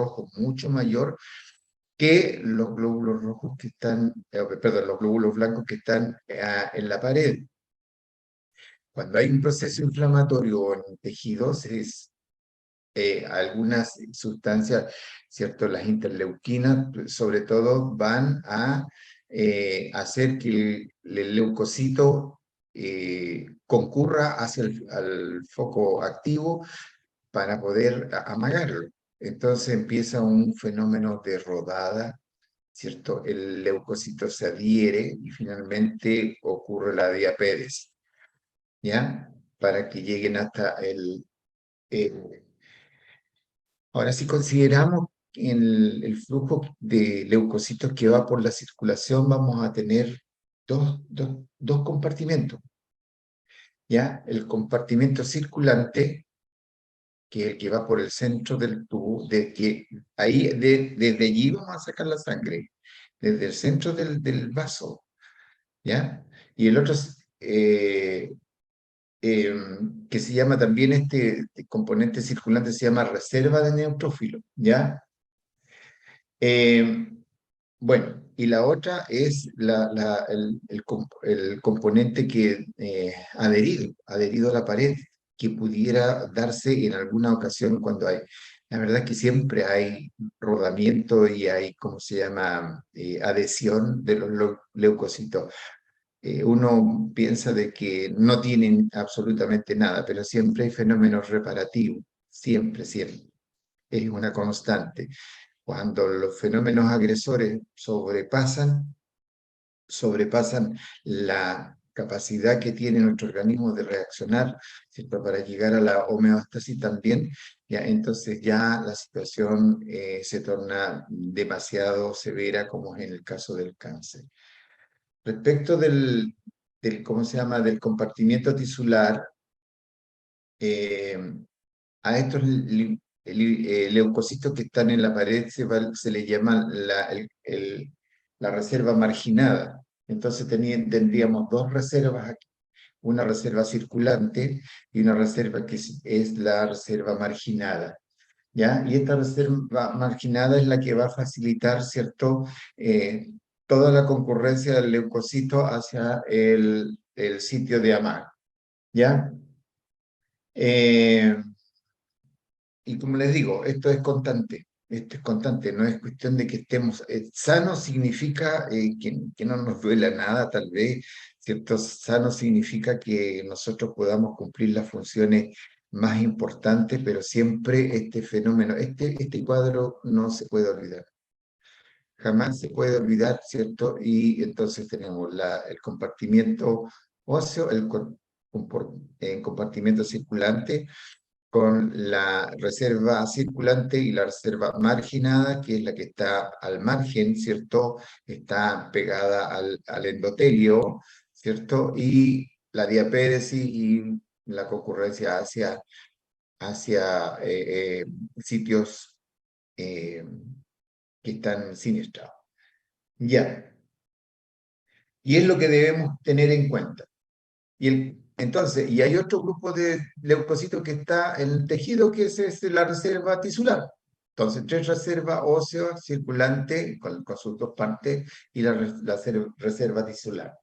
rojo mucho mayor que los glóbulos rojos que están, perdón, los glóbulos blancos que están en la pared. Cuando hay un proceso inflamatorio en tejidos, algunas sustancias, ¿cierto? Las interleuquinas, sobre todo, van a hacer que el leucocito concurra hacia al foco activo para poder amagarlo. Entonces empieza un fenómeno de rodada, ¿cierto? El leucocito se adhiere y finalmente ocurre la diapéresis, ¿ya? Para que lleguen hasta el Ahora, si consideramos el flujo de leucocitos que va por la circulación, vamos a tener dos compartimentos, ¿ya? El compartimento circulante, que es el que va por el centro del tubo, desde allí vamos a sacar la sangre, desde el centro del vaso, ¿ya? Y el otro, eh, eh, que se llama también este componente circulante, se llama reserva de neutrófilos, ¿ya? Eh, bueno, y la otra es el componente que adherido a la pared, que pudiera darse en alguna ocasión cuando hay. La verdad es que siempre hay rodamiento y hay, ¿cómo se llama?, adhesión de los leucocitos. Uno piensa de que no tienen absolutamente nada, pero siempre hay fenómenos reparativos, siempre, siempre. Es una constante. Cuando los fenómenos agresores sobrepasan la capacidad que tiene nuestro organismo de reaccionar, ¿cierto? Para llegar a la homeostasis también, ya, entonces ya la situación se torna demasiado severa, como es en el caso del cáncer. Respecto ¿cómo se llama?, del compartimiento tisular, eh, a estos leucocitos que están en la pared se le llama la reserva marginada. Entonces tendríamos dos reservas aquí, una reserva circulante y una reserva que es la reserva marginada, ¿ya? Y esta reserva marginada es la que va a facilitar, ¿cierto?, toda la concurrencia del leucocito hacia el sitio de amar, ¿ya? Eh, y como les digo, esto es constante, no es cuestión de que estemos sanos, significa que no nos duela nada, tal vez, ¿cierto? Sano significa que nosotros podamos cumplir las funciones más importantes, pero siempre este fenómeno, este cuadro no se puede olvidar. Jamás se puede olvidar, ¿cierto? Y entonces tenemos el compartimiento óseo, compartimiento circulante, con la reserva circulante y la reserva marginada, que es la que está al margen, ¿cierto? Está pegada al endotelio, ¿cierto? Y la diapéresis y la concurrencia hacia sitios eh, que están siniestrados. Ya, y es lo que debemos tener en cuenta. Entonces, y hay otro grupo de leucocitos que está en el tejido, que es la reserva tisular. Entonces, tres reservas óseas circulante con sus dos partes y la reserva tisular.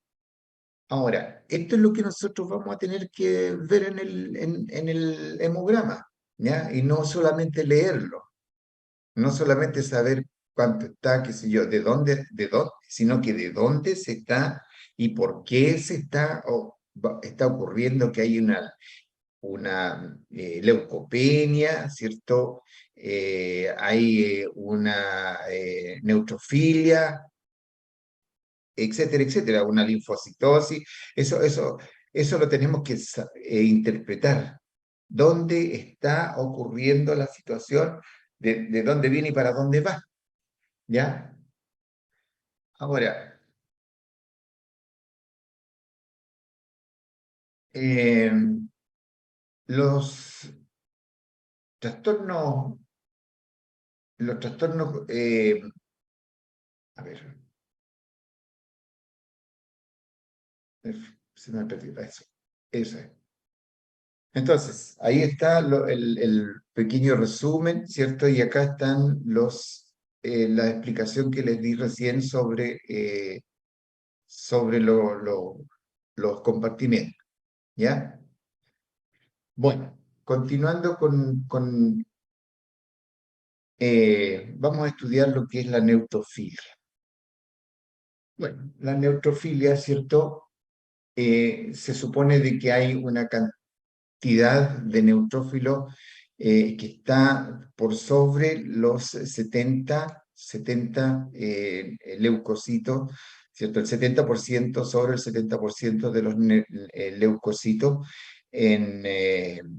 Ahora, esto es lo que nosotros vamos a tener que ver en el hemograma, ¿ya? Y no solamente leerlo, no solamente saber cuánto está, qué sé yo, de dónde, sino que de dónde se está y por qué se está, está ocurriendo que hay una leucopenia, ¿cierto? Hay una neutrofilia, etcétera, etcétera, una linfocitosis. Eso lo tenemos que interpretar. ¿Dónde está ocurriendo la situación? ¿De dónde viene y para dónde va? ¿Ya? Ahora, eh, los trastornos, a ver, se me ha perdido eso. Eso es. Entonces, ahí está el pequeño resumen, ¿cierto? Y acá están la explicación que les di recién sobre los compartimentos, ¿ya? Bueno, continuando vamos a estudiar lo que es la neutrofilia. Bueno, la neutrofilia, ¿cierto? Se supone de que hay una cantidad de neutrófilos que está por sobre los 70 leucocitos, ¿cierto? El 70% sobre el 70% de los leucocitos en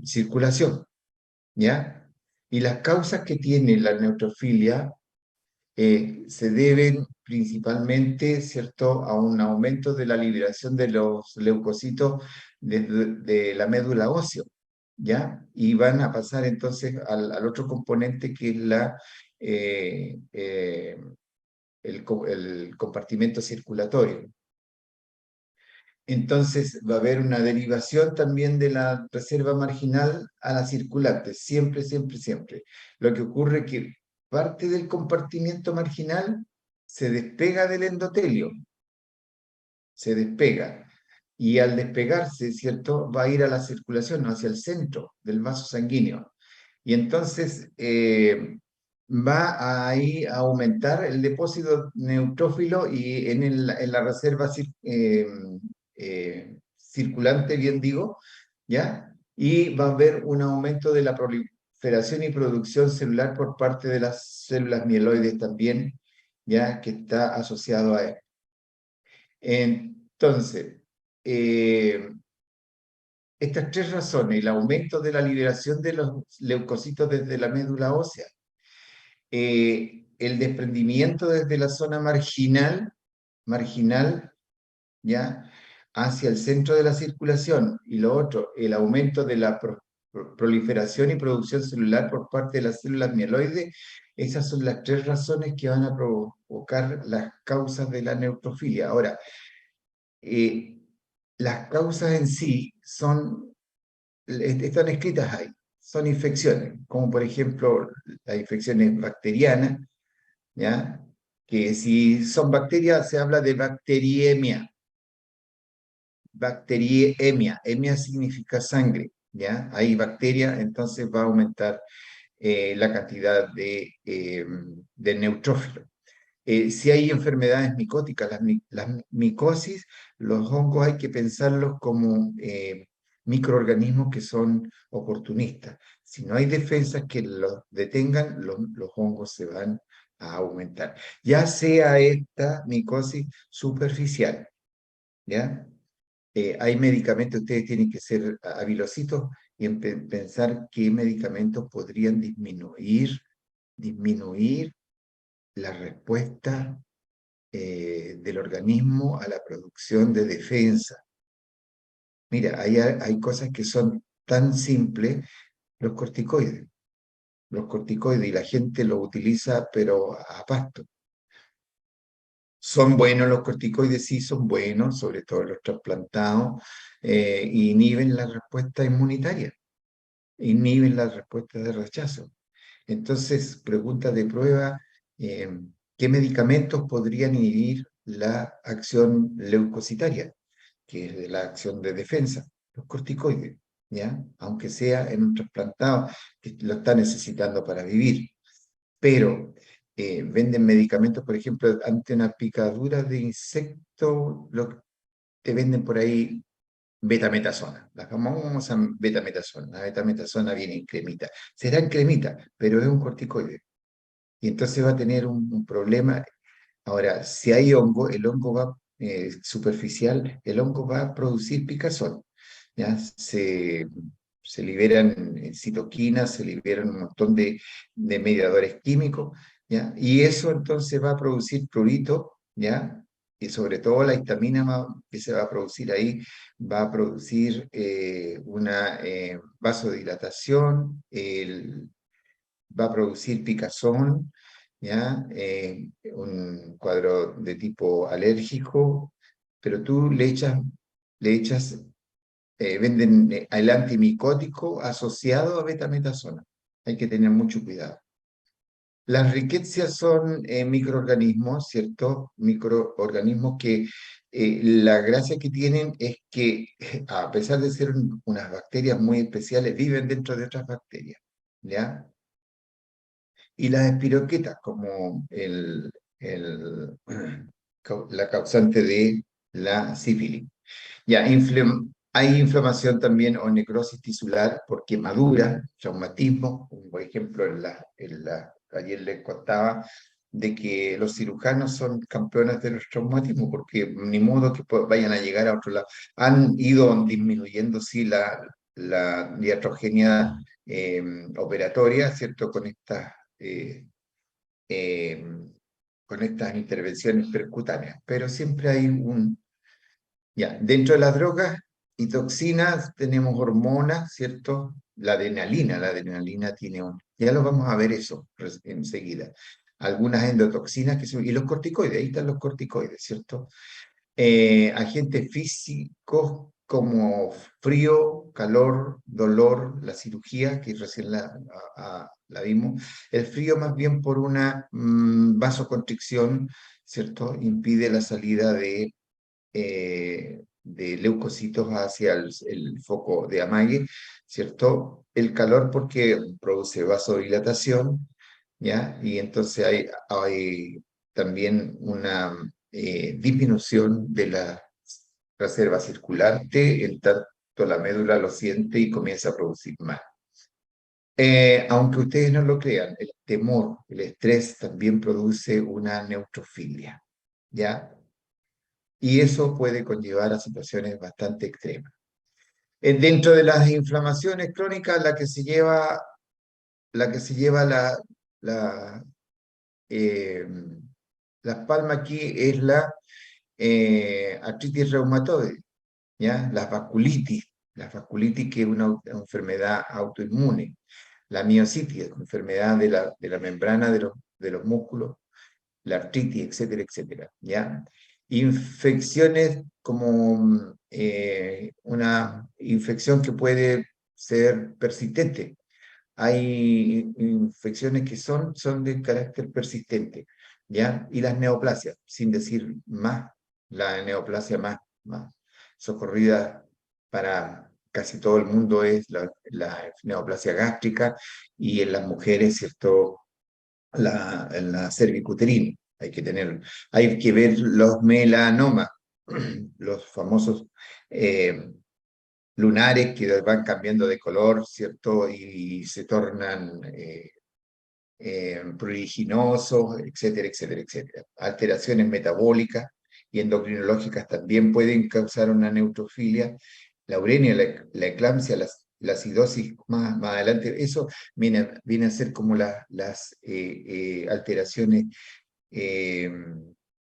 circulación, ¿ya? Y las causas que tiene la neutrofilia se deben principalmente, ¿cierto?, a un aumento de la liberación de los leucocitos de la médula ósea, ¿ya? Y van a pasar entonces al otro componente que es el compartimento circulatorio. Entonces va a haber una derivación también de la reserva marginal a la circulante, siempre, siempre, siempre. Lo que ocurre es que parte del compartimiento marginal se despega del endotelio, se despega. Y al despegarse, ¿cierto? Va a ir a la circulación, hacia el centro del vaso sanguíneo. Y entonces va ahí a aumentar el depósito neutrófilo y en la reserva circulante, bien digo, ¿ya? Y va a haber un aumento de la proliferación y producción celular por parte de las células mieloides también, ¿ya? Que está asociado a él. Entonces, eh, estas tres razones, el aumento de la liberación de los leucocitos desde la médula ósea, el desprendimiento desde la zona marginal, ¿ya? Hacia el centro de la circulación, y lo otro, el aumento de la proliferación y producción celular por parte de las células mieloides, esas son las tres razones que van a provocar las causas de la neutrofilia. Ahora, eh, las causas en sí están escritas ahí, son infecciones, como por ejemplo las infecciones bacterianas, ¿ya? Que si son bacterias se habla de bacteriemia. Bacteriemia, emia significa sangre, ¿ya? Hay bacteria, entonces va a aumentar la cantidad de neutrófilos. Si hay enfermedades micóticas, las micosis, los hongos hay que pensarlos como microorganismos que son oportunistas. Si no hay defensas que los detengan, los hongos se van a aumentar. Ya sea esta micosis superficial, ¿ya? Hay medicamentos, ustedes tienen que ser habilositos y pensar qué medicamentos podrían disminuir la respuesta del organismo a la producción de defensa. Mira, hay cosas que son tan simples, los corticoides. Los corticoides, y la gente los utiliza, pero a pasto. Son buenos los corticoides, sí, son buenos, sobre todo los trasplantados, inhiben la respuesta inmunitaria, inhiben la respuesta de rechazo. Entonces, pregunta de prueba, ¿qué medicamentos podrían inhibir la acción leucocitaria, que es de la acción de defensa? Los corticoides, ¿ya? Aunque sea en un trasplantado que lo está necesitando para vivir. Pero venden medicamentos, por ejemplo, ante una picadura de insecto, te venden por ahí betametasona, la famosa betametasona. La betametasona viene en cremita. Será en cremita, pero es un corticoide. Y entonces va a tener un problema. Ahora, si hay hongo, el hongo va superficial, el hongo va a producir picazón. ¿Ya? Se liberan citoquinas, se liberan un montón de mediadores químicos, ¿ya? Y eso entonces va a producir prurito, ¿ya? Y sobre todo la histamina que se va a producir ahí va a producir una vasodilatación, va a producir picazón, ¿ya? Un cuadro de tipo alérgico, pero tú le echas venden el antimicótico asociado a betametasona. Hay que tener mucho cuidado. Las riquecias son microorganismos, ¿cierto? Microorganismos que la gracia que tienen es que, a pesar de ser unas bacterias muy especiales, viven dentro de otras bacterias, ¿ya? Y las espiroquetas, como la causante de la sífilis. Ya, hay inflamación también o necrosis tisular por quemadura, traumatismo, como por ejemplo ayer les contaba de que los cirujanos son campeones de los traumatismos, porque ni modo que vayan a llegar a otro lado. Han ido disminuyendo, sí, la iatrogenia operatoria, ¿cierto? Eh, eh, con estas intervenciones percutáneas, pero siempre hay ya, dentro de las drogas y toxinas tenemos hormonas, ¿cierto? La adrenalina tiene ya lo vamos a ver eso enseguida. Algunas endotoxinas que son, y los corticoides, ahí están los corticoides, ¿cierto? Agentes físicos como frío, calor, dolor, la cirugía, que recién la vimos. El frío más bien por una vasoconstricción, ¿cierto? Impide la salida de leucocitos hacia el foco de Amague, ¿cierto? El calor porque produce vasodilatación, ¿ya? Y entonces hay también una disminución de la reserva circulante, en tanto la médula lo siente y comienza a producir más. Aunque ustedes no lo crean, el temor, el estrés también produce una neutrofilia, ¿ya? Y eso puede conllevar a situaciones bastante extremas. Dentro de las inflamaciones crónicas, la, eh, la palma aquí es la artritis reumatoide, ¿ya? La vasculitis que es una enfermedad autoinmune, la miositis, enfermedad de la membrana de los músculos, la artritis, etcétera, etcétera, ¿ya? Infecciones como una infección que puede ser persistente. Hay infecciones que son de carácter persistente, ¿ya? Y las neoplasias, sin decir más, la neoplasia más socorrida para casi todo el mundo es la neoplasia gástrica y en las mujeres, ¿cierto? La cervicuterina. Hay que ver los melanomas, los famosos eh, lunares que van cambiando de color, ¿cierto? Y se tornan pruriginosos, etcétera, etcétera, etcétera. Alteraciones metabólicas y endocrinológicas también pueden causar una neutrofilia. La uremia, la eclampsia, la acidosis más adelante, eso viene a ser como las alteraciones eh,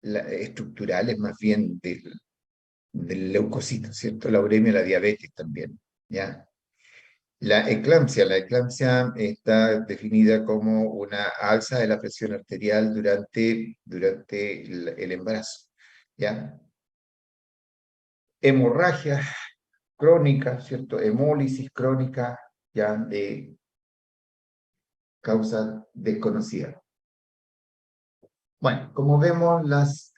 estructurales más bien del leucocito, ¿cierto? La uremia, la diabetes también, ¿ya? La eclampsia está definida como una alza de la presión arterial durante el embarazo, ¿ya? Hemorragia crónica, ¿cierto? Hemólisis crónica, ya de causa desconocida. Bueno, como vemos, las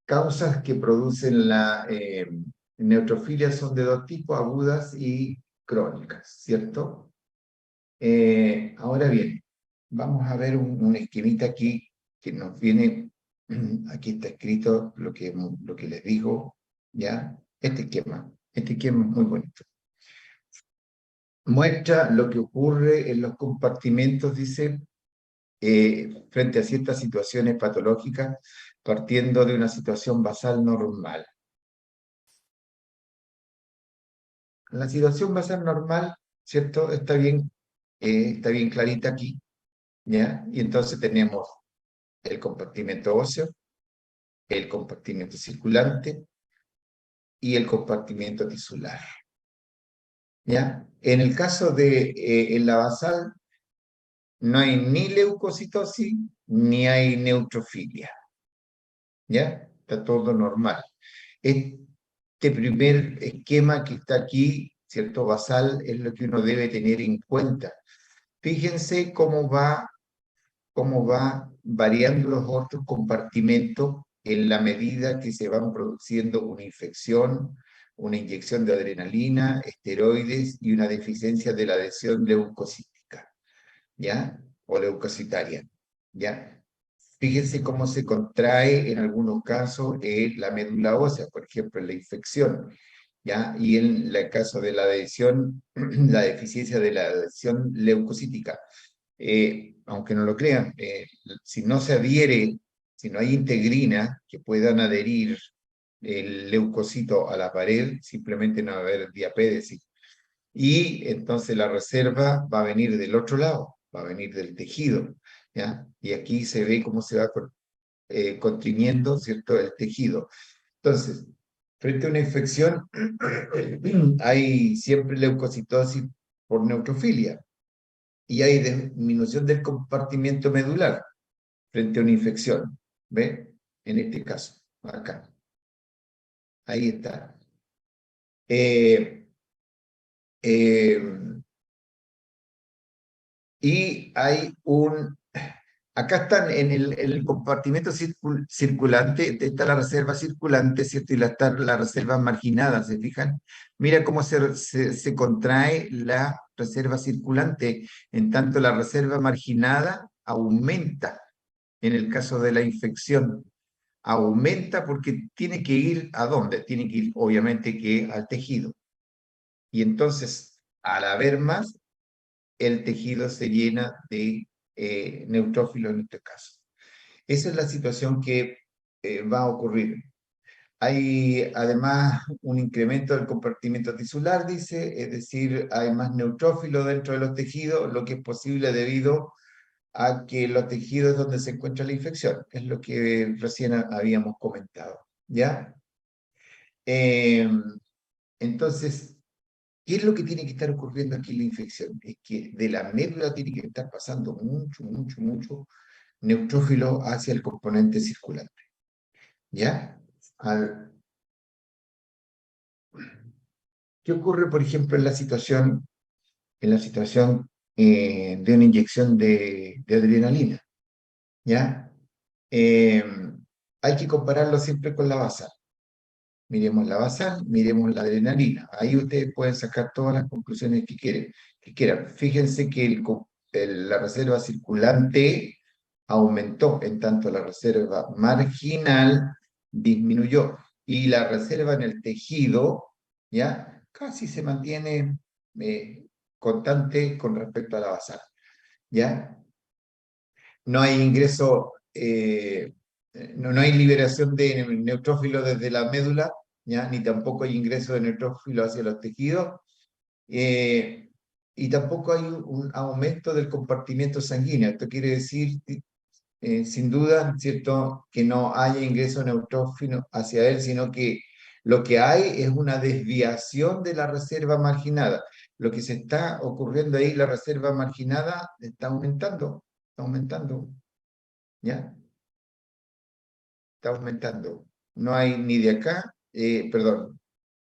causas que producen la neutrofilia son de dos tipos, agudas y crónicas, ¿cierto? Ahora bien, vamos a ver un esquemita aquí que nos viene, aquí está escrito lo que les digo, ¿ya? Este esquema es muy bonito. Muestra lo que ocurre en los compartimentos, dice, frente a ciertas situaciones patológicas, partiendo de una situación basal normal. La situación basal normal, ¿cierto? Está bien clarita aquí, ¿ya? Y entonces tenemos el compartimento óseo, el compartimento circulante y el compartimento tisular, ¿ya? En el caso en la basal, no hay ni leucocitosis ni hay neutrofilia, ¿ya? Está todo normal. este primer esquema que está aquí, ¿cierto? Basal, es lo que uno debe tener en cuenta. Fíjense cómo va variando los otros compartimentos en la medida que se van produciendo una infección, una inyección de adrenalina, esteroides y una deficiencia de la adhesión leucocítica, ¿ya? O leucocitaria, ¿ya? Fíjense cómo se contrae en algunos casos la médula ósea, por ejemplo, en la infección, ¿ya? Y en el caso de la adhesión, la deficiencia de la adhesión leucocítica. Aunque no lo crean, si no se adhiere, si no hay integrina que puedan adherir el leucocito a la pared, simplemente no va a haber diapédesis. Y entonces la reserva va a venir del otro lado, va a venir del tejido, ¿ya? Y aquí se ve cómo se va comprimiendo, ¿cierto?, el tejido. Entonces, frente a una infección, hay siempre leucocitosis por neutrofilia y hay disminución del compartimiento medular frente a una infección. ¿Ve? En este caso, acá. Ahí está. Eh, eh, y hay un... Acá están en el compartimento circulante, está la reserva circulante, ¿cierto? Y está la reserva marginada, ¿se fijan? Mira cómo se contrae la reserva circulante, en tanto la reserva marginada aumenta en el caso de la infección. Aumenta porque tiene que ir ¿a dónde? Tiene que ir, obviamente, que al tejido. Y entonces, al haber más, el tejido se llena de neutrófilos en este caso. Esa es la situación que va a ocurrir. Hay además un incremento del compartimiento tisular, dice, es decir, hay más neutrófilos dentro de los tejidos, lo que es posible debido a que los tejidos es donde se encuentra la infección, es lo que recién habíamos comentado, ¿ya? Eh, entonces, ¿qué es lo que tiene que estar ocurriendo aquí en la infección? Es que de la médula tiene que estar pasando mucho neutrófilo hacia el componente circulante, ¿ya? Al, ¿Qué ocurre, por ejemplo, en la situación de una inyección de adrenalina? ¿Ya? Eh, Hay que compararlo siempre con la basal. Miremos la basal, miremos la adrenalina. Ahí ustedes pueden sacar todas las conclusiones que quieran. Fíjense que la reserva circulante aumentó, en tanto la reserva marginal disminuyó. Y la reserva en el tejido, ¿ya? Casi se mantiene constante con respecto a la basal, ¿ya? No hay ingreso, no hay liberación de neutrófilos desde la médula, ¿ya? Ni tampoco hay ingreso de neutrófilos hacia los tejidos, eh, y tampoco hay un aumento del compartimiento sanguíneo. Esto quiere decir, sin duda, ¿cierto?, que no haya ingreso de neutrófilos hacia él, sino que lo que hay es una desviación de la reserva marginada. Lo que se está ocurriendo ahí, la reserva marginada está aumentando, ¿ya? Está aumentando. No hay ni de acá, perdón,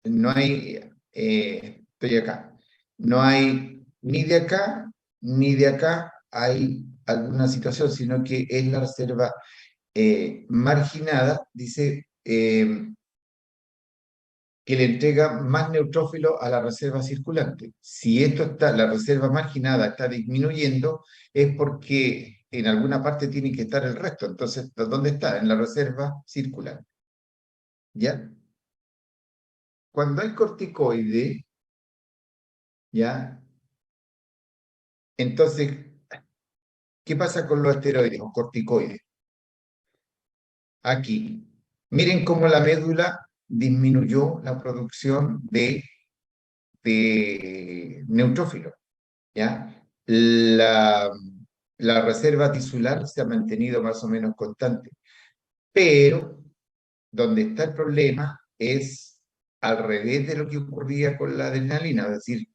no hay, estoy acá, no hay ni de acá, ni de acá hay alguna situación, sino que es la reserva marginada, dice que le entrega más neutrófilo a la reserva circulante. Si esto está, la reserva marginada está disminuyendo, es porque en alguna parte tiene que estar el resto. Entonces, ¿dónde está? En la reserva circulante. ¿Ya? Cuando hay corticoide, ¿ya? Entonces, ¿qué pasa con los esteroides o corticoides? Aquí, miren cómo la médula disminuyó la producción de neutrófilos, ¿ya? La reserva tisular se ha mantenido más o menos constante, pero donde está el problema es al revés de lo que ocurría con la adrenalina, es decir,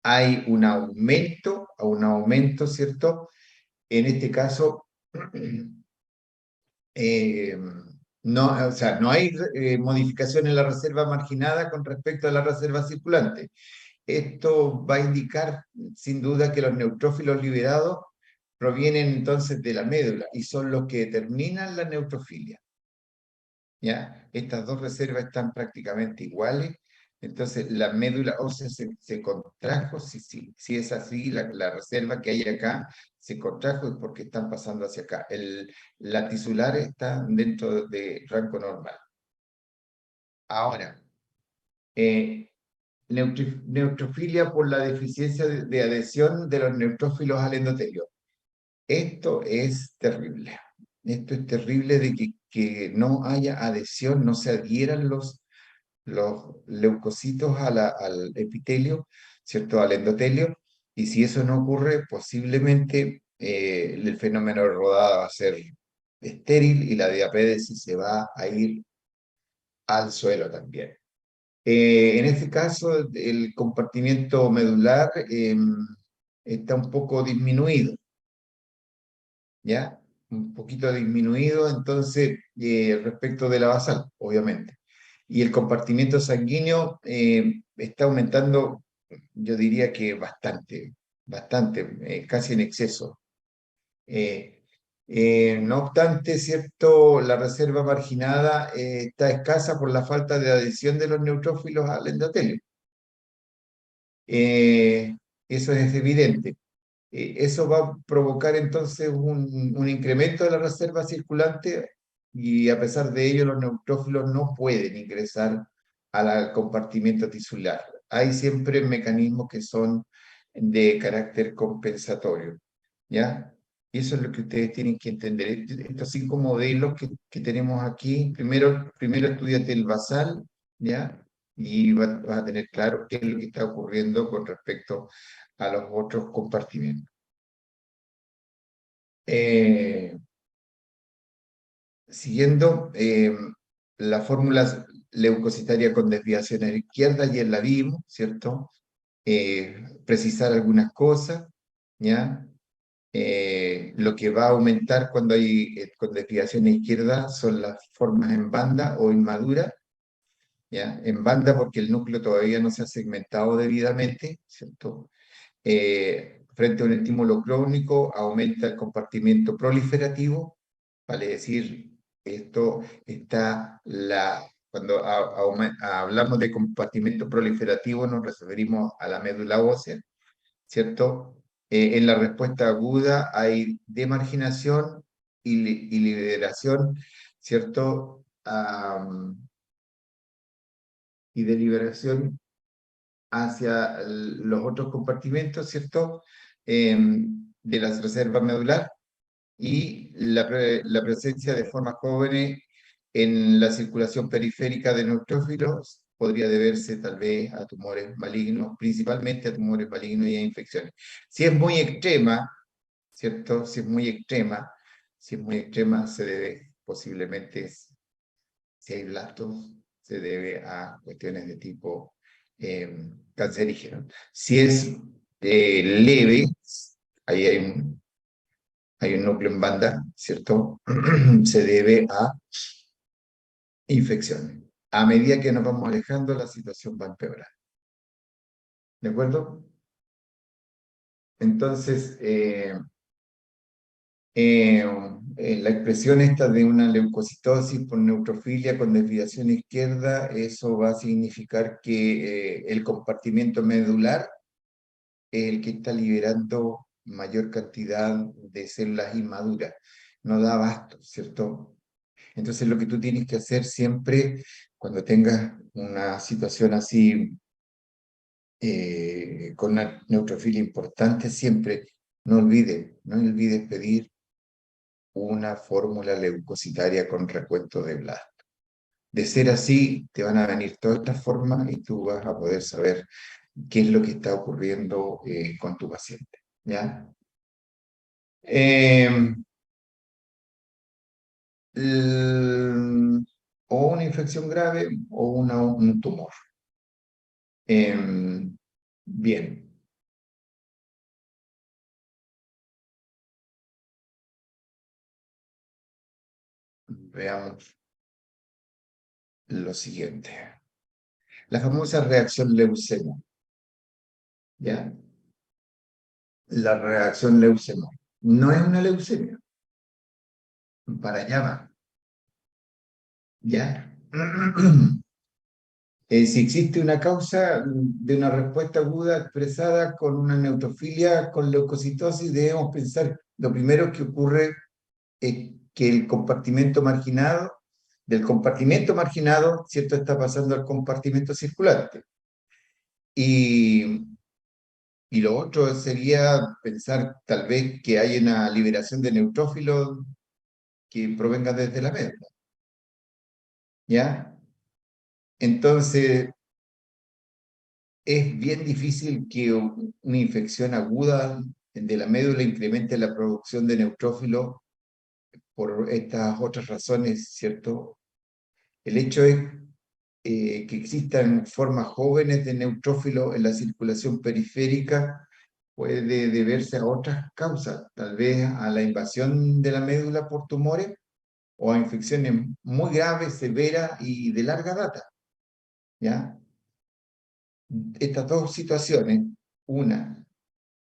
hay un aumento, ¿cierto? En este caso, eh, No, o sea, no hay modificación en la reserva marginada con respecto a la reserva circulante. Esto va a indicar, sin duda, que los neutrófilos liberados provienen entonces de la médula y son los que determinan la neutrofilia. ¿Ya? Estas dos reservas están prácticamente iguales, entonces la médula ósea se contrajo, si es así, la reserva que hay acá se contrajo es porque están pasando hacia acá. La tisular está dentro de rango normal. Ahora, eh, neutrofilia por la deficiencia de adhesión de los neutrófilos al endotelio. Esto es terrible. Esto es terrible de que no haya adhesión, no se adhieran los leucocitos al epitelio, ¿cierto? Al endotelio. Y si eso no ocurre, posiblemente el fenómeno de rodada va a ser estéril y la diapédesis se va a ir al suelo también. En este caso, el compartimiento medular está un poco disminuido, ¿ya? Un poquito disminuido, entonces, respecto de la basal, obviamente. Y el compartimiento sanguíneo está aumentando, yo diría que bastante, bastante, casi en exceso. Eh, no obstante, cierto, la reserva marginada está escasa por la falta de adhesión de los neutrófilos al endotelio. Eh, Eso es evidente. Eso va a provocar entonces un incremento de la reserva circulante y a pesar de ello los neutrófilos no pueden ingresar al compartimento tisular. Hay siempre mecanismos que son de carácter compensatorio, ¿ya? Y eso es lo que ustedes tienen que entender. Estos cinco modelos que tenemos aquí, primero estudiate el basal, ¿ya? Y vas a tener claro qué es lo que está ocurriendo con respecto a los otros compartimentos. Eh, Siguiendo la fórmula leucocitaria con desviación a la izquierda, ya la vimos, ¿cierto? Precisar algunas cosas, ¿ya? Lo que va a aumentar cuando hay con desviación a izquierda son las formas en banda o inmadura, ¿ya? En banda porque el núcleo todavía no se ha segmentado debidamente, ¿cierto? Frente a un estímulo crónico, aumenta el compartimiento proliferativo, vale decir, esto está cuando hablamos de compartimento proliferativo nos referimos a la médula ósea, ¿cierto? En la respuesta aguda hay demarginación y liberación, ¿cierto? Y deliberación hacia los otros compartimentos, ¿cierto? De la reserva medular y la presencia de formas jóvenes en la circulación periférica de neutrófilos podría deberse tal vez a tumores malignos, principalmente a tumores malignos y a infecciones. Si es muy extrema, ¿cierto? Si es muy extrema, se debe posiblemente, si hay blastos, se debe a cuestiones de tipo cancerígeno. Si es leve, ahí hay un núcleo en banda, ¿cierto? Se debe a infecciones. A medida que nos vamos alejando, la situación va a empeorar. ¿De acuerdo? Entonces, la expresión esta de una leucocitosis por neutrofilia con desviación izquierda, eso va a significar que el compartimiento medular es el que está liberando mayor cantidad de células inmaduras. No da abasto, ¿cierto? Entonces lo que tú tienes que hacer siempre cuando tengas una situación así con una neutrofilia importante, siempre no olvides pedir una fórmula leucocitaria con recuento de blasto. De ser así, te van a venir todas estas formas y tú vas a poder saber qué es lo que está ocurriendo con tu paciente, ¿ya? Eh, o una infección grave o un tumor. Bien, veamos. lo siguiente. La famosa reacción Leucemo, ¿ya? La reacción Leucemo no es una leucemia, para allá va, ¿ya? Si existe una causa de una respuesta aguda expresada con una neutrofilia con leucocitosis, debemos pensar, lo primero que ocurre es que el compartimento marginado, del compartimento marginado, ¿cierto?, está pasando al compartimento circulante. Y, y lo otro sería pensar tal vez que hay una liberación de neutrófilos que provenga desde la médula, ¿ya? Entonces, es bien difícil que una infección aguda de la médula incremente la producción de neutrófilos por estas otras razones, ¿cierto? El hecho es que existan formas jóvenes de neutrófilos en la circulación periférica puede deberse a otras causas, tal vez a la invasión de la médula por tumores o a infecciones muy graves, severas y de larga data, ¿ya? Estas dos situaciones, una,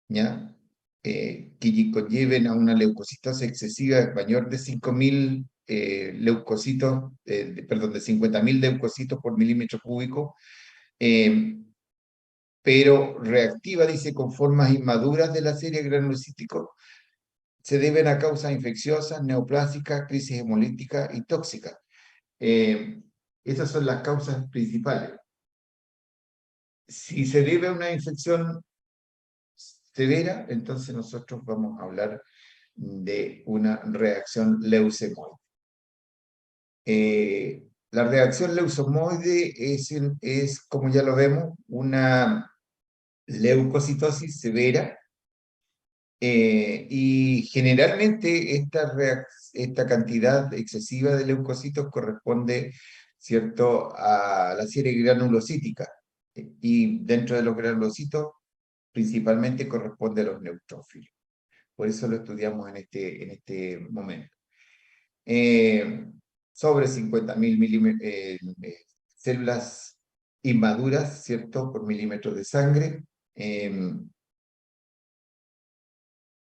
¿ya? Que conlleven a una leucocitosis excesiva mayor de 5.000 leucocitos, perdón, de 50.000 leucocitos por milímetro cúbico, eh, pero reactiva, dice, con formas inmaduras de la serie granulocítico, se deben a causas infecciosas, neoplásicas, crisis hemolítica y tóxicas. Esas son las causas principales. Si se debe a una infección severa, entonces nosotros vamos a hablar de una reacción leucemoide. La reacción leucemoide es, como ya lo vemos, una leucocitosis severa y generalmente esta cantidad excesiva de leucocitos corresponde, ¿cierto?, a la serie granulocítica y dentro de los granulocitos principalmente corresponde a los neutrófilos. Por eso lo estudiamos en este momento. Eh, sobre 50.000 células inmaduras, ¿cierto?, por milímetro de sangre.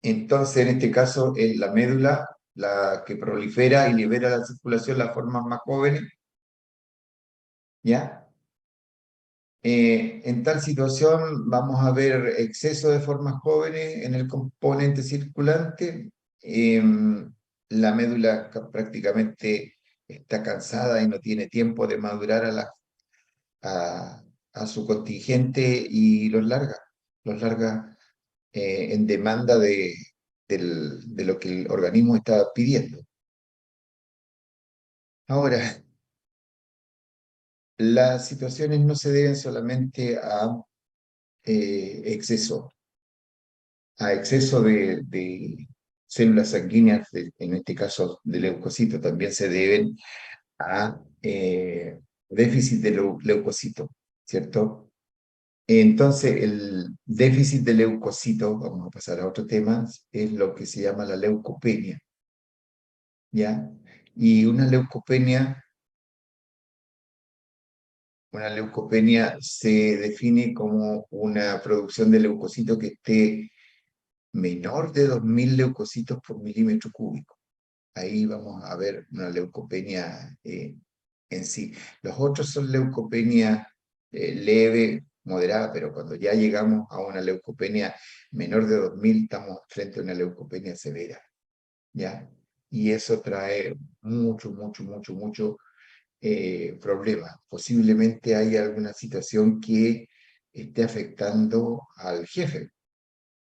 Entonces, en este caso, es la médula la que prolifera y libera a la circulación las formas más jóvenes, ¿ya? En tal situación vamos a ver exceso de formas jóvenes en el componente circulante. La médula prácticamente está cansada y no tiene tiempo de madurar a, a su contingente y los larga en demanda de lo que el organismo está pidiendo. Ahora, las situaciones no se deben solamente exceso a exceso de células sanguíneas, en este caso de leucocitos, también se deben a déficit de leucocitos, ¿cierto? Entonces, el déficit de leucocitos, vamos a pasar a otro tema, es lo que se llama la leucopenia, ¿ya? Y una leucopenia se define como una producción de leucocitos que esté menor de 2.000 leucocitos por milímetro cúbico. Ahí vamos a ver una leucopenia en sí. Los otros son leucopenia leve, moderada, pero cuando ya llegamos a una leucopenia menor de 2.000, estamos frente a una leucopenia severa, ¿ya? Y eso trae mucho problema. Posiblemente hay alguna situación que esté afectando al jefe,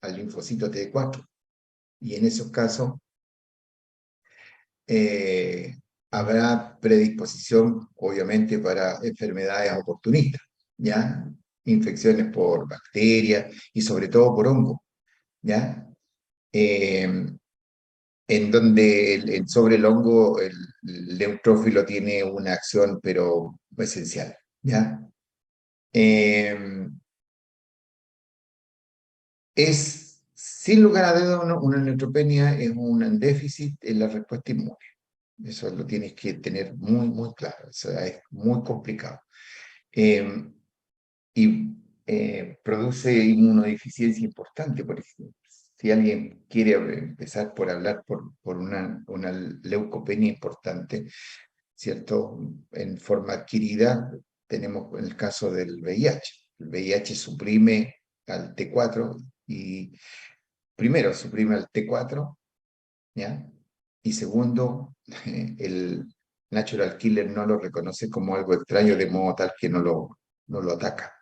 al linfocito T4. Y en esos casos eh, habrá predisposición, obviamente, para enfermedades oportunistas, ¿ya? Infecciones por bacterias y sobre todo por hongo, ¿ya? Eh, en donde sobre el hongo el neutrófilo tiene una acción, pero esencial, ¿ya? Eh, es, sin lugar a dudas, una neutropenia es un déficit en la respuesta inmune, Eso lo tienes que tener muy, muy claro. O sea, es muy complicado. Eh, y produce inmunodeficiencia importante, por ejemplo. Si alguien quiere empezar por hablar por una leucopenia importante, ¿cierto? En forma adquirida, tenemos el caso del VIH. El VIH suprime al T4 y primero suprime al T4, ¿ya? Y segundo, el natural killer no lo reconoce como algo extraño de modo tal que no lo ataca.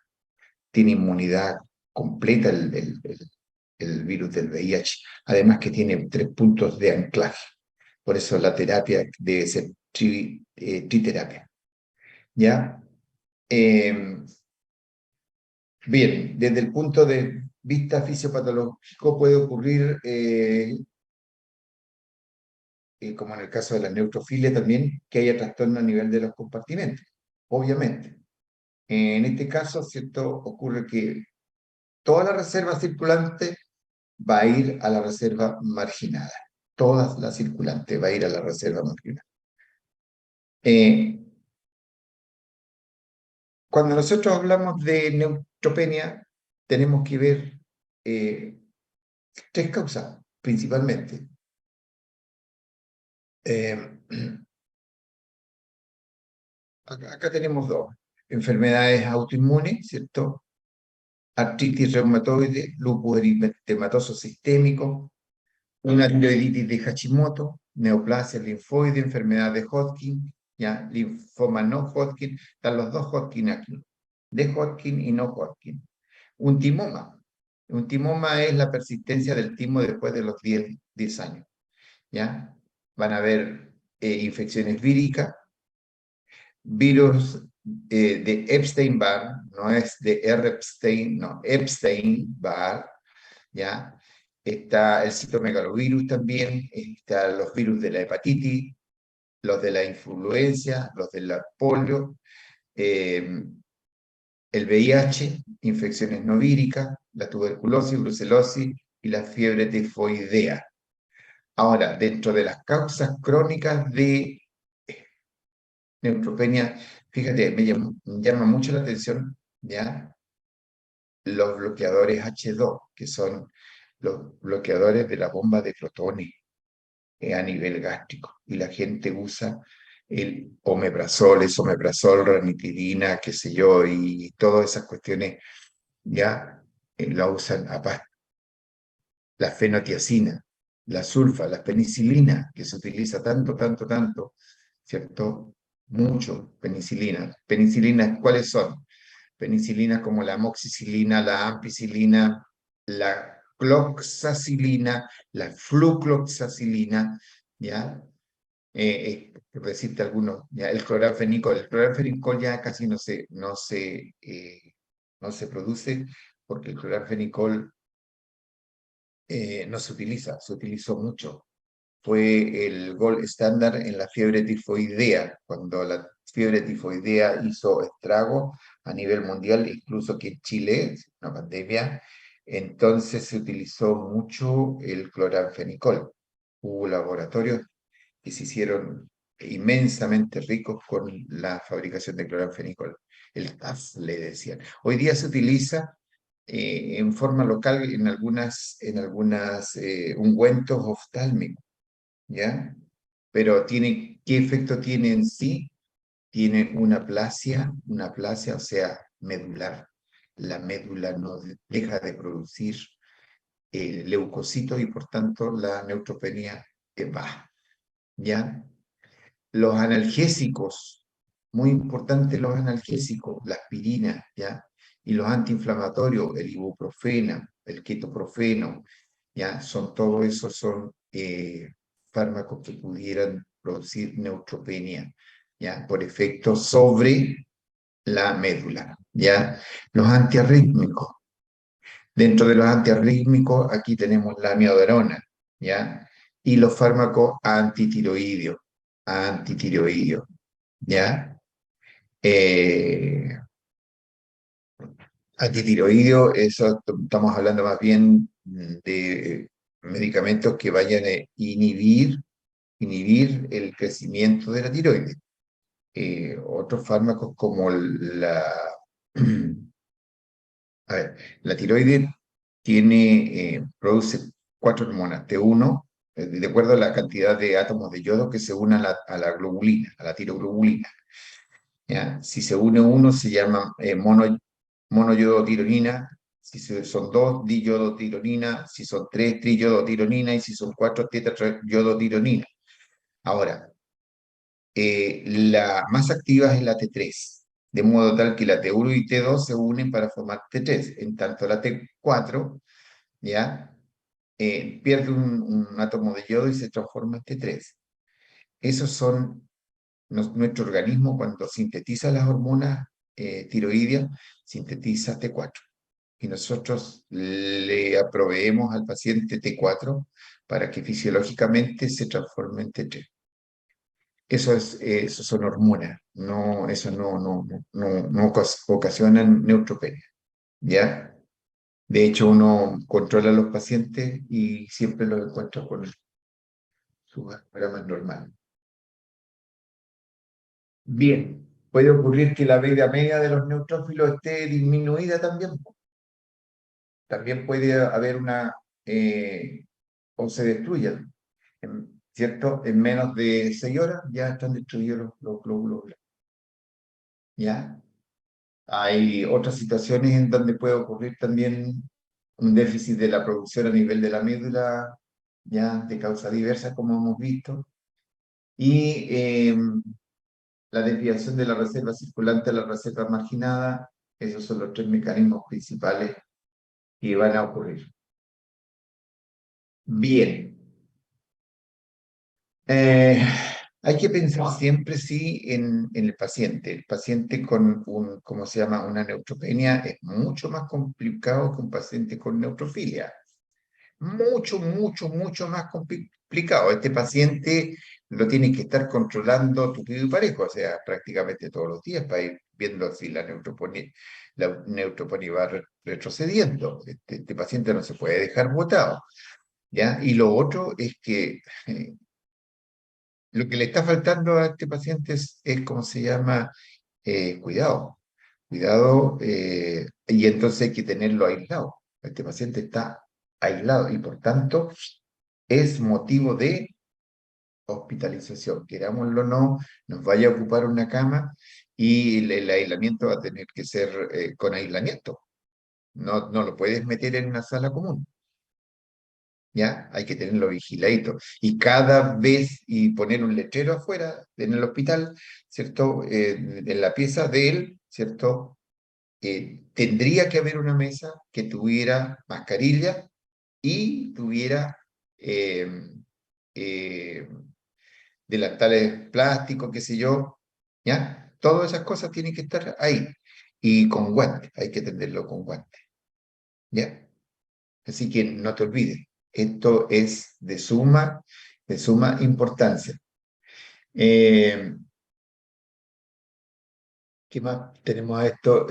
Tiene inmunidad completa el virus del VIH. Además que tiene 3 puntos de anclaje. Por eso la terapia debe ser triterapia. ¿Ya? Eh, bien, desde el punto de vista fisiopatológico puede ocurrir, como en el caso de la neutrofilia también, que haya trastorno a nivel de los compartimentos, obviamente. En este caso, ¿cierto? Ocurre que toda la reserva circulante va a ir a la reserva marginada. Toda la circulante va a ir a la reserva marginada. Eh, Cuando nosotros hablamos de neutropenia, tenemos que ver eh, 3 causas, principalmente. Eh, acá tenemos 2. Enfermedades autoinmunes, ¿cierto? Artritis reumatoide, lupus eritematoso sistémico, una tiroiditis de Hashimoto, neoplasia linfoide, enfermedad de Hodgkin, ¿ya? Linfoma no Hodgkin, están los 2 Hodgkin aquí, de Hodgkin y no Hodgkin. Un timoma. Un timoma es la persistencia del timo después de los 10 años, ¿ya? Van a haber infecciones víricas, virus de Epstein-Barr, no es de R. Epstein, no, Epstein-Barr, ¿ya? Está el citomegalovirus también, están los virus de la hepatitis, los de la influenza, los de la polio, eh, el VIH, infecciones no víricas, la tuberculosis, brucelosis y la fiebre tifoidea. Ahora, dentro de las causas crónicas de neutropenia, fíjate, llama mucho la atención, ¿ya? Los bloqueadores H2, que son los bloqueadores de la bomba de protones a nivel gástrico. Y la gente usa el omeprazol, ranitidina, qué sé yo, y todas esas cuestiones ya la usan aparte. La fenotiacina, la sulfa, la penicilina, que se utiliza tanto, tanto, tanto, ¿cierto? Mucho penicilina. Penicilinas, ¿cuáles son? Penicilinas como la amoxicilina, la ampicilina, la cloxacilina, la flucloxacilina, ¿ya? Por decirte algunos, ya el cloranfenicol ya casi no se produce porque el cloranfenicol no se utiliza, se utilizó mucho. Fue el gold estándar en la fiebre tifoidea, cuando la fiebre tifoidea hizo estrago a nivel mundial, incluso que en Chile, una pandemia, entonces se utilizó mucho el cloranfenicol. Hubo laboratorios que se hicieron inmensamente ricos con la fabricación de cloranfenicol. El CAF le decían. Hoy día se utiliza en forma local en algunas ungüentos oftálmicos, ¿ya? Pero ¿qué efecto tiene en sí? Tiene una plasia, o sea, medular. La médula no deja de producir leucocitos y por tanto la neutropenia va, ¿ya? Los analgésicos, muy importantes los analgésicos, la aspirina, ¿ya? Y los antiinflamatorios, el ibuprofeno, el ketoprofeno, ¿ya? Todo eso son fármacos que pudieran producir neutropenia, ¿ya? Por efecto sobre la médula, ¿ya? Los antiarrítmicos. Dentro de los antiarrítmicos, aquí tenemos la amiodarona, ¿ya? Y los fármacos antitiroideos, ¿ya? Eh, Antitiroideo, eso estamos hablando más bien de medicamentos que vayan a inhibir inhibir el crecimiento de la tiroides. Otros fármacos como a ver, la tiroides produce cuatro hormonas, T1, de acuerdo a la cantidad de átomos de yodo que se unen a la globulina, a la tiroglobulina. ¿Ya? Si se une uno se llama monoyodotironina, si son dos, diyodotironina, si son tres, triyodotironina, y si son cuatro, tetrayodotironina. Ahora, la más activa es la T3, de modo tal que la T1 y T2 se unen para formar T3, en tanto la T4, ¿ya? Pierde un átomo de yodo y se transforma en T3. Esos son nuestro organismo cuando sintetiza las hormonas tiroideas, sintetiza T4. Y nosotros le proveemos al paciente T4 para que fisiológicamente se transforme en T3. Eso son hormonas, no, eso no ocasionan neutropenia, ¿ya? De hecho, uno controla a los pacientes y siempre los encuentra con sus parametros normales. Bien, puede ocurrir que la vida media de los neutrófilos esté disminuida también. También puede haber o se destruyan, ¿cierto? En menos de 6 horas ya están destruidos los glóbulos blancos, ¿ya? Hay otras situaciones en donde puede ocurrir también un déficit de la producción a nivel de la médula, ya de causa diversa, como hemos visto, y la desviación de la reserva circulante a la reserva marginada. Esos son los tres mecanismos principales que van a ocurrir. Bien. Eh, Hay que pensar siempre, sí, en el paciente. El paciente con ¿cómo se llama? Una neutropenia es mucho más complicado que un paciente con neutrofilia. Mucho, mucho, mucho más complicado. Este paciente lo tiene que estar controlando tupido y parejo, o sea, prácticamente todos los días para ir viendo si la neutropenia va retrocediendo. Este paciente no se puede dejar botado, ¿ya? Y lo otro es que lo que le está faltando a este paciente es ¿cómo se llama? Cuidado. Cuidado, y entonces hay que tenerlo aislado. Este paciente está aislado y por tanto es motivo de hospitalización. Querámoslo o no, nos vaya a ocupar una cama y el aislamiento va a tener que ser con aislamiento. No lo puedes meter en una sala común. ¿Ya? Hay que tenerlo vigiladito. Y cada vez, y poner un letrero afuera en el hospital, ¿cierto? En la pieza de él, ¿cierto? Tendría que haber una mesa que tuviera mascarilla y tuviera eh, eh, delantales plásticos, qué sé yo, ¿ya? Todas esas cosas tienen que estar ahí. Y con guantes, hay que atenderlo con guantes, ¿ya? Así que no te olvides, esto es de suma importancia. Eh, ¿Qué más tenemos a esto?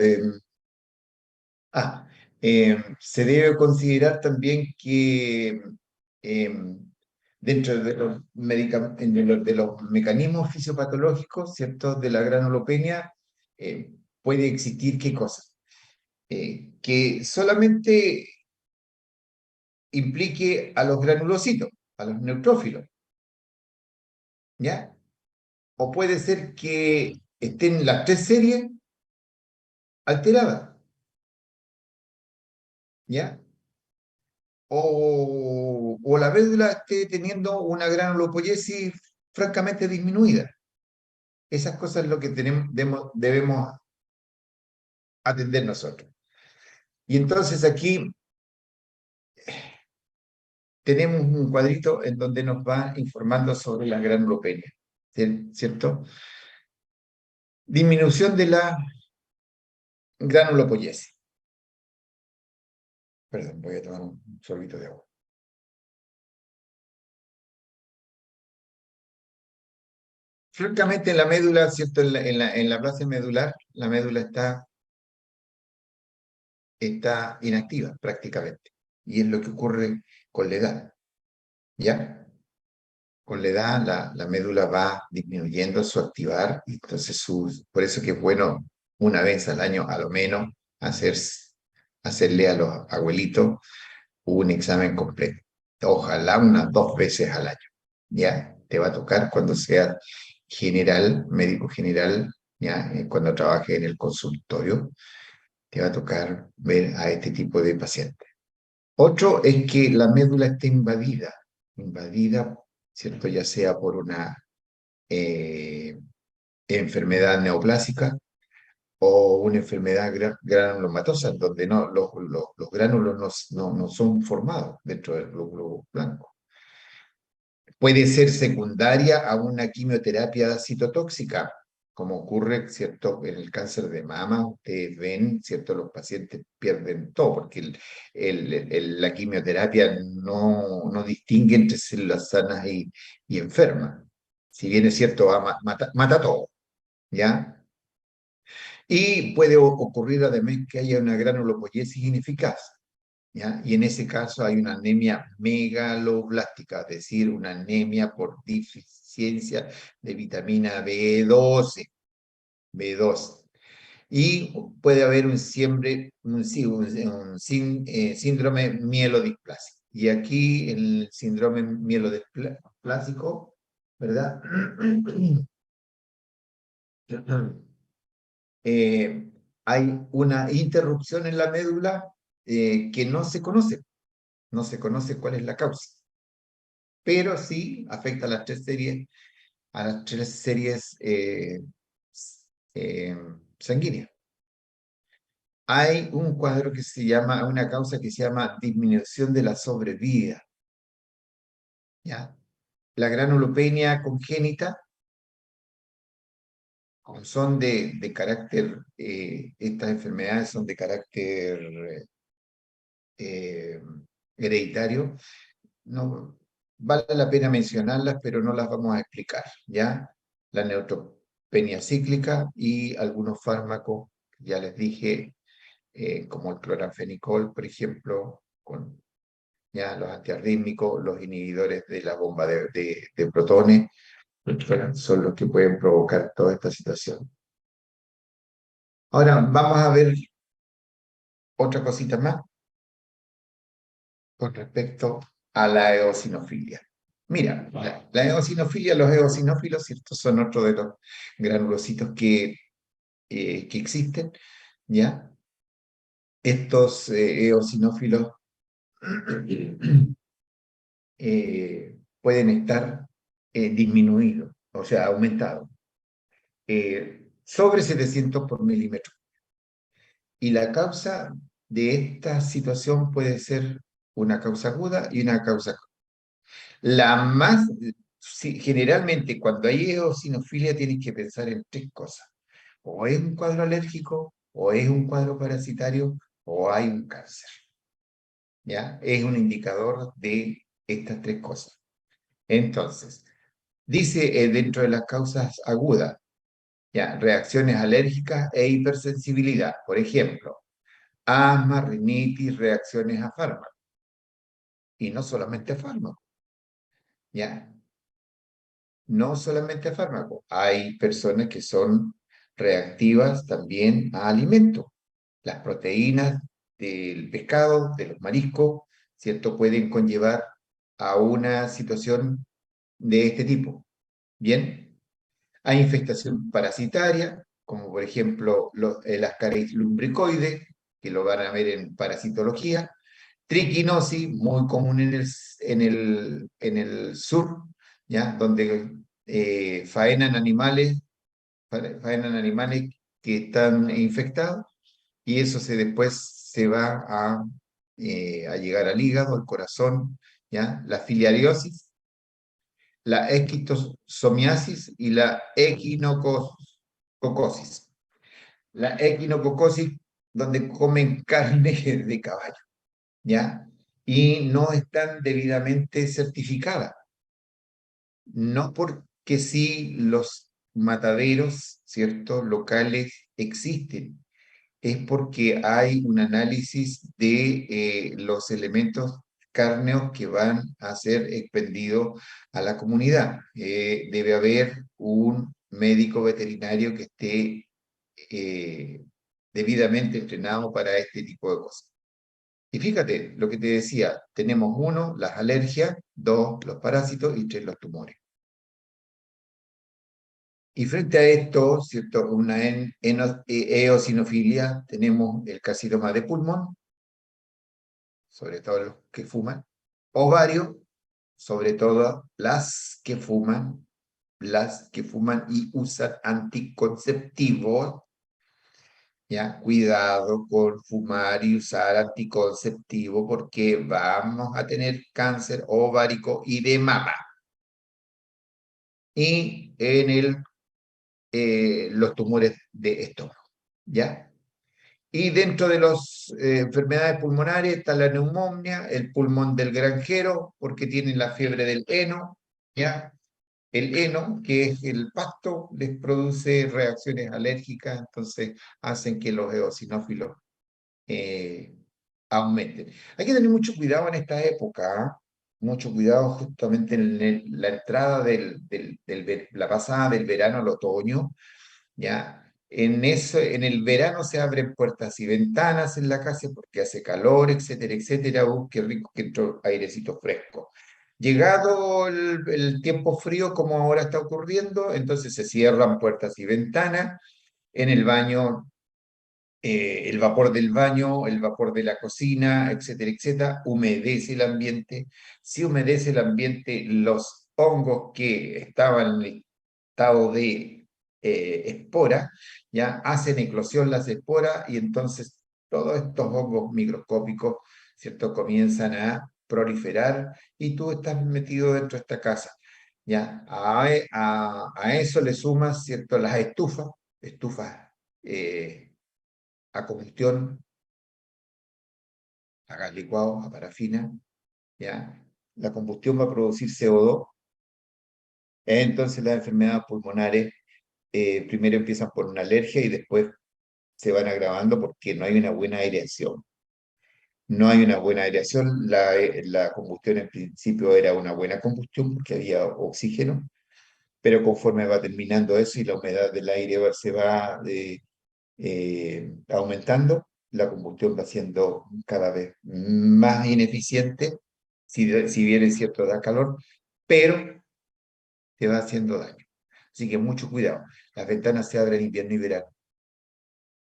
Ah, Se debe considerar también que eh, dentro de los mecanismos fisiopatológicos, ¿cierto? De la granulopenia, puede existir ¿qué cosa? Que solamente implique a los granulocitos, a los neutrófilos, ¿ya? O puede ser que estén las tres series alteradas, ¿ya? O la médula esté teniendo una granulopoyesis francamente disminuida. Esas cosas es lo que debemos atender nosotros. Y entonces aquí tenemos un cuadrito en donde nos va informando sobre la granulopenia, ¿cierto? Disminución de la granulopoyesis. Perdón, voy a tomar un sorbito de agua. Francamente, en la médula, ¿cierto? En la base medular, la médula está inactiva prácticamente. Y es lo que ocurre con la edad, ¿ya? con la edad la médula va disminuyendo su activar, y entonces por eso que es bueno una vez al año a lo menos hacerle a los abuelitos un examen completo. Ojalá unas 2 veces al año. ¿Ya? Te va a tocar cuando sea general, médico general, ¿ya? Cuando trabaje en el consultorio, te va a tocar ver a este tipo de pacientes. Otro es que la médula esté invadida, ¿cierto? Ya sea por una eh, enfermedad neoplásica o una enfermedad granulomatosa, donde los gránulos no son formados dentro del glóbulo blanco. Puede ser secundaria a una quimioterapia citotóxica, como ocurre, ¿cierto? En el cáncer de mama, ustedes ven, ¿cierto? Los pacientes pierden todo, porque la quimioterapia no distingue entre células sanas y enfermas. Si bien es cierto, mata todo, ¿ya? Y puede ocurrir además que haya una granulopoyesis ineficaz, ¿ya? Y en ese caso hay una anemia megaloblástica, es decir, una anemia por deficiencia de vitamina B12. Y puede haber síndrome mielodisplásico. Y aquí el síndrome mielodisplásico, ¿verdad? eh, hay una interrupción en la médula que no se conoce cuál es la causa, pero sí afecta a las tres series eh, sanguíneas. Hay un cuadro que se llama, una causa que se llama disminución de la sobrevida, ¿ya? La granulopenia congénita son de carácter, estas enfermedades son de carácter eh, hereditario. No vale la pena mencionarlas, pero no las vamos a explicar, ¿ya? La neutropenia cíclica y algunos fármacos, ya les dije, como el cloranfenicol, por ejemplo, con ya los antiarrítmicos, los inhibidores de la bomba de protones, son los que pueden provocar toda esta situación. Ahora vamos a ver otra cosita más con respecto a la eosinofilia. Mira, la eosinofilia, los eosinófilos, ¿cierto? Son otro de los granulocitos que existen, ¿ya? Estos eosinófilos pueden estar disminuidos, o sea, aumentados, sobre 700 por milímetro. Y la causa de esta situación puede ser una causa aguda y una causa. La más, generalmente cuando hay eosinofilia tienes que pensar en tres cosas. O es un cuadro alérgico, o es un cuadro parasitario, o hay un cáncer. ¿Ya? Es un indicador de estas tres cosas. Entonces, dice dentro de las causas agudas, ¿ya? Reacciones alérgicas e hipersensibilidad. Por ejemplo, asma, rinitis, reacciones a fármacos. Y no solamente a fármacos, ¿ya? No solamente a fármacos. Hay personas que son reactivas también a alimentos. Las proteínas del pescado, de los mariscos, ¿cierto? Pueden conllevar a una situación de este tipo. Bien, hay infestación parasitaria, como por ejemplo el Ascaris lumbricoides, que lo van a ver en parasitología. Triquinosis, muy común en el sur, ¿ya? Donde faenan animales que están infectados, y eso después se va a llegar al hígado, al corazón, ¿ya? La filiariosis, la esquistosomiasis y la equinococosis. La equinococosis, donde comen carne de caballo, ¿ya? Y no están debidamente certificadas. No porque sí los mataderos, ¿cierto?, locales existen, es porque hay un análisis de los elementos cárneos que van a ser expendidos a la comunidad. Debe haber un médico veterinario que esté debidamente entrenado para este tipo de cosas. Y fíjate, lo que te decía, tenemos uno, las alergias, dos, los parásitos y tres, los tumores. Y frente a esto, ¿cierto? Una eosinofilia, tenemos el carcinoma de pulmón, sobre todo los que fuman, ovario, sobre todo las que fuman y usan anticonceptivos, ¿ya? Cuidado con fumar y usar anticonceptivo porque vamos a tener cáncer ovárico y de mama. Y en los tumores de estómago, ¿ya? Y dentro de las enfermedades pulmonares está la neumonía, el pulmón del granjero, porque tienen la fiebre del heno, ¿ya? El heno, que es el pasto, les produce reacciones alérgicas, entonces hacen que los eosinófilos eh, aumenten. Hay que tener mucho cuidado en esta época, ¿ah? Mucho cuidado justamente en la entrada la pasada del verano al otoño, ¿ya? En el verano se abren puertas y ventanas en la casa porque hace calor, etcétera, etcétera. Qué rico que entró airecito fresco. Llegado el tiempo frío, como ahora está ocurriendo, entonces se cierran puertas y ventanas. En el baño, el vapor del baño, el vapor de la cocina, etcétera, etcétera, humedece el ambiente. Si humedece el ambiente, los hongos que estaban en estado de espora, ya hacen eclosión las esporas y entonces todos estos hongos microscópicos, ¿cierto? Comienzan a proliferar y tú estás metido dentro de esta casa. ¿Ya? A eso le sumas, ¿cierto? Las estufas eh, a combustión, a gas licuado, a parafina, ¿ya? La combustión va a producir CO2, entonces las enfermedades pulmonares primero empiezan por una alergia y después se van agravando porque no hay una buena aireación. No hay una buena aireación, la combustión en principio era una buena combustión porque había oxígeno, pero conforme va terminando eso y la humedad del aire se va aumentando, la combustión va siendo cada vez más ineficiente, si bien es cierto da calor, pero te va haciendo daño. Así que mucho cuidado. Las ventanas se abren invierno y verano.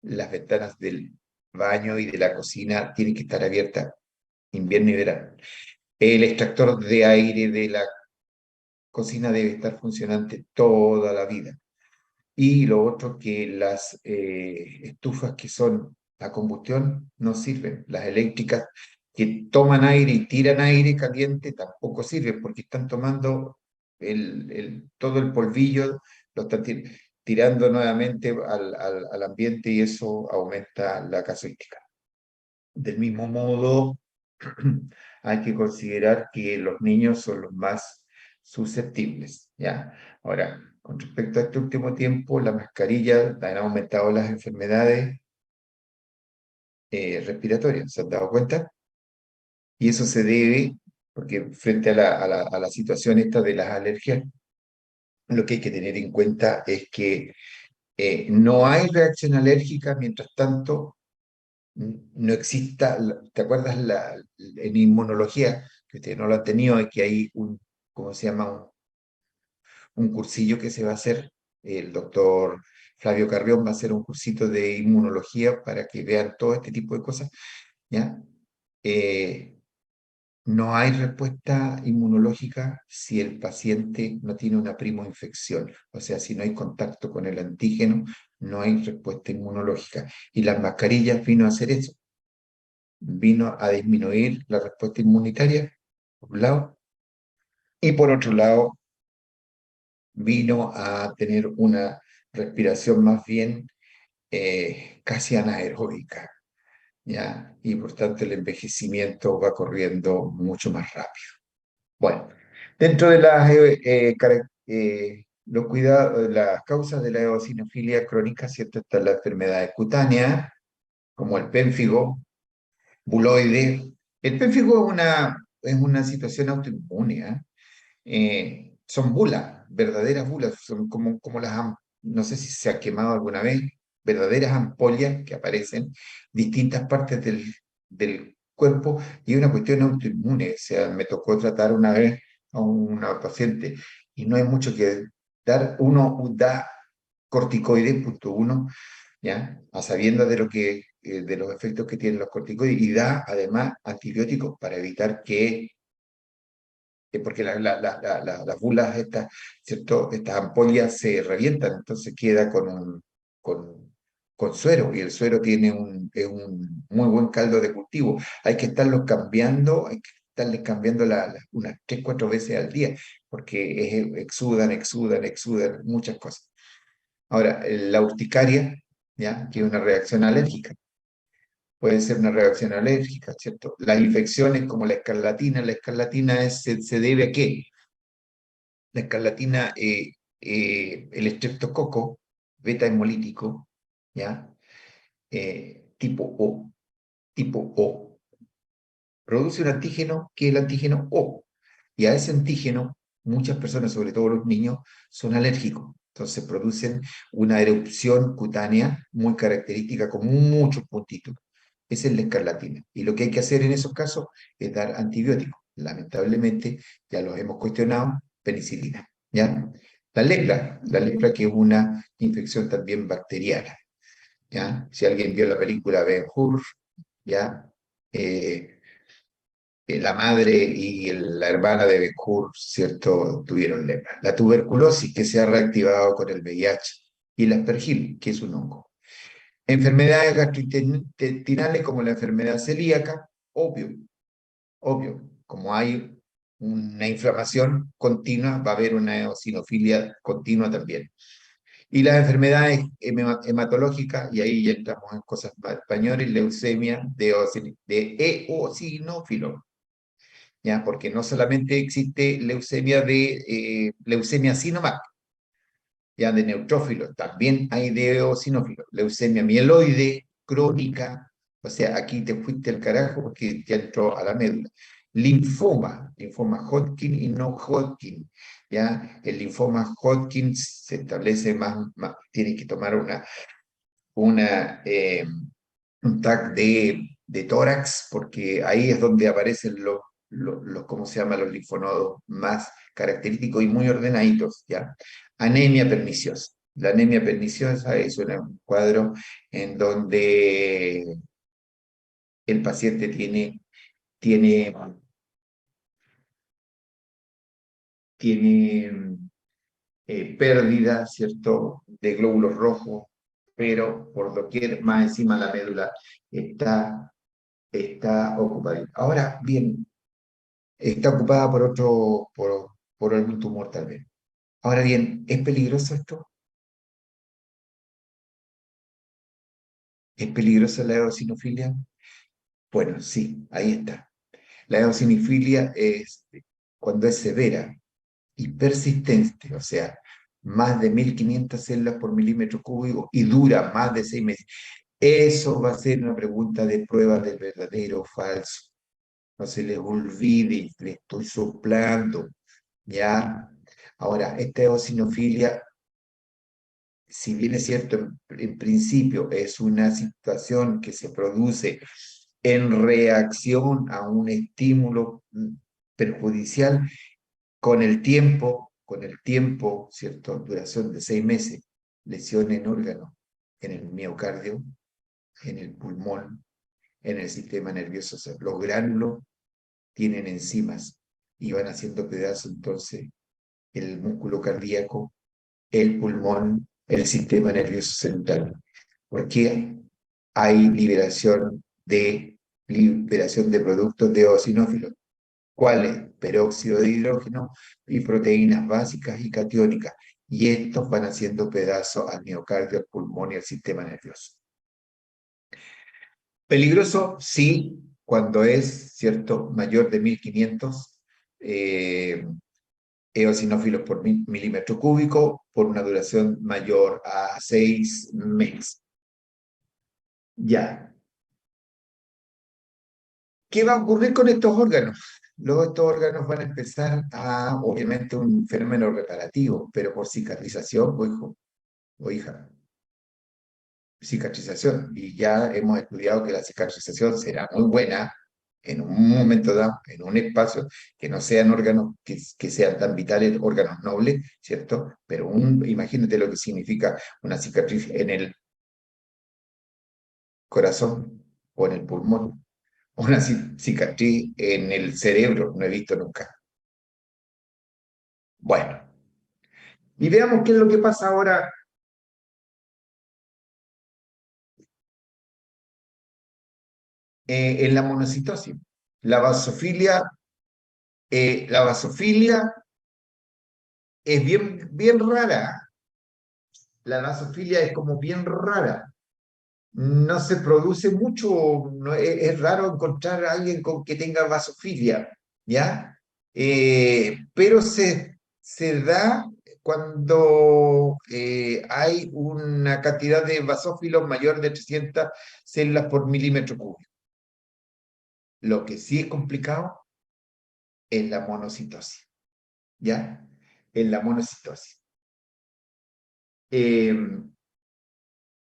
Las ventanas del baño y de la cocina tienen que estar abiertas invierno y verano. El extractor de aire de la cocina debe estar funcionante toda la vida. Y lo otro que las estufas que son a combustión no sirven. Las eléctricas que toman aire y tiran aire caliente tampoco sirven porque están tomando todo el polvillo, lo están tirando nuevamente al ambiente y eso aumenta la casuística. Del mismo modo, hay que considerar que los niños son los más susceptibles, ¿ya? Ahora, con respecto a este último tiempo, la mascarilla han aumentado las enfermedades respiratorias, ¿se han dado cuenta? Y eso se debe, porque frente a la situación esta de las alergias, lo que hay que tener en cuenta es que no hay reacción alérgica, mientras tanto, no exista, ¿te acuerdas en inmunología, que ustedes no lo han tenido, es que hay ¿cómo se llama? Un cursillo que se va a hacer, el doctor Flavio Carrión va a hacer un cursito de inmunología para que vean todo este tipo de cosas, ¿ya? Eh, no hay respuesta inmunológica si el paciente no tiene una primoinfección, o sea, si no hay contacto con el antígeno, no hay respuesta inmunológica. Y las mascarillas vino a hacer eso, vino a disminuir la respuesta inmunitaria, por un lado, y por otro lado, vino a tener una respiración más bien casi anaeróbica, ¿ya? Y por tanto el envejecimiento va corriendo mucho más rápido. Bueno, dentro de los cuidados, las causas de la eosinofilia crónica, ¿cierto? Están las enfermedades cutáneas, como el pénfigo, buloide. El pénfigo es es una situación autoinmune, ¿ah? Son bulas, verdaderas bulas, son como no sé si se ha quemado alguna vez, verdaderas ampollas que aparecen en distintas partes del cuerpo y es una cuestión autoinmune. O sea, me tocó tratar una vez a una paciente y no hay mucho que dar. Uno da corticoides, punto uno, ¿ya? A sabiendas de de los efectos que tienen los corticoides y da además antibióticos para evitar porque las bulas estas, ¿cierto? Estas ampollas se revientan, entonces queda con, con suero, y el suero es un muy buen caldo de cultivo. Hay que estarlos cambiando, hay que estarles cambiando unas 3, 4 veces al día, porque exudan muchas cosas. Ahora, la urticaria, ¿ya? Que es una reacción alérgica. Puede ser una reacción alérgica, ¿cierto? Las infecciones como la escarlatina se debe a qué? La escarlatina, el estreptococo beta hemolítico, ¿ya? Tipo O, tipo O, produce un antígeno que es el antígeno O. Y a ese antígeno, muchas personas, sobre todo los niños, son alérgicos. Entonces producen una erupción cutánea muy característica con muchos puntitos. Esa es la escarlatina. Y lo que hay que hacer en esos casos es dar antibióticos. Lamentablemente, ya los hemos cuestionado, penicilina. ¿Ya? La lepra que es una infección también bacteriana. ¿Ya? Si alguien vio la película Ben-Hur, ¿ya? Eh, la madre y la hermana de Ben-Hur, ¿cierto?, tuvieron lepra. La tuberculosis que se ha reactivado con el VIH y la aspergil, que es un hongo. Enfermedades gastrointestinales como la enfermedad celíaca, obvio, obvio, como hay una inflamación continua, va a haber una eosinofilia continua también. Y las enfermedades hematológicas, y ahí ya entramos en cosas más españoles, leucemia de eosinófilo, ¿ya? Porque no solamente existe leucemia así nomás, ya de neutrófilos, también hay de eosinófilos, leucemia mieloide, crónica, o sea, aquí te fuiste al carajo porque ya entró a la médula. Linfoma Hodgkin y no Hodgkin, ya, el linfoma Hodgkin se establece tiene que tomar una, un TAC de tórax, porque ahí es donde aparecen ¿cómo se llama? Los linfonodos más característicos y muy ordenaditos, ¿ya? Anemia perniciosa. La anemia perniciosa es un cuadro en donde el paciente tiene, tiene pérdida, ¿cierto?, de glóbulos rojos, pero por doquier, más encima la médula está ocupada. Ahora bien, está ocupada por algún tumor tal vez. Ahora bien, ¿es peligroso esto? ¿Es peligrosa la eosinofilia? Bueno, sí, ahí está. La eosinofilia es cuando es severa y persistente, o sea, más de 1500 células por milímetro cúbico y dura más de 6 meses. Eso va a ser una pregunta de prueba del verdadero o falso. No se les olvide, le estoy soplando, ¿ya? Ahora, esta eosinofilia, si bien es cierto, en principio es una situación que se produce en reacción a un estímulo perjudicial, con el tiempo, ¿cierto? Duración de 6 meses, lesión en órganos, en el miocardio, en el pulmón, en el sistema nervioso. O sea, los gránulos tienen enzimas y van haciendo pedazos entonces el músculo cardíaco, el pulmón, el sistema nervioso central. Porque hay liberación de productos de eosinófilos. ¿Cuáles? Peróxido de hidrógeno y proteínas básicas y catiónicas. Y estos van haciendo pedazos al miocardio, al pulmón y al sistema nervioso. Peligroso, sí, cuando es, ¿cierto?, mayor de 1500 eosinófilos por milímetro cúbico por una duración mayor a 6 meses. Ya. ¿Qué va a ocurrir con estos órganos? luego estos órganos van a empezar a, obviamente, un fenómeno reparativo, pero por cicatrización, o hijo, o hija, cicatrización. Y ya hemos estudiado que la cicatrización será muy buena en un momento dado, en un espacio, que no sean órganos que sean tan vitales, órganos nobles, ¿cierto? Pero imagínate lo que significa una cicatriz en el corazón o en el pulmón, una cicatriz en el cerebro, no he visto nunca. Bueno, y veamos qué es lo que pasa ahora en la monocitosis. La vasofilia, la vasofilia es bien rara. La vasofilia es como bien rara. No se produce mucho, no, es raro encontrar a alguien con que tenga vasofilia, ¿ya? Pero se da cuando hay una cantidad de basófilos mayor de 300 células por milímetro cúbico. Lo que sí es complicado es la monocitosis, ¿ya? En la monocitosis. Eh,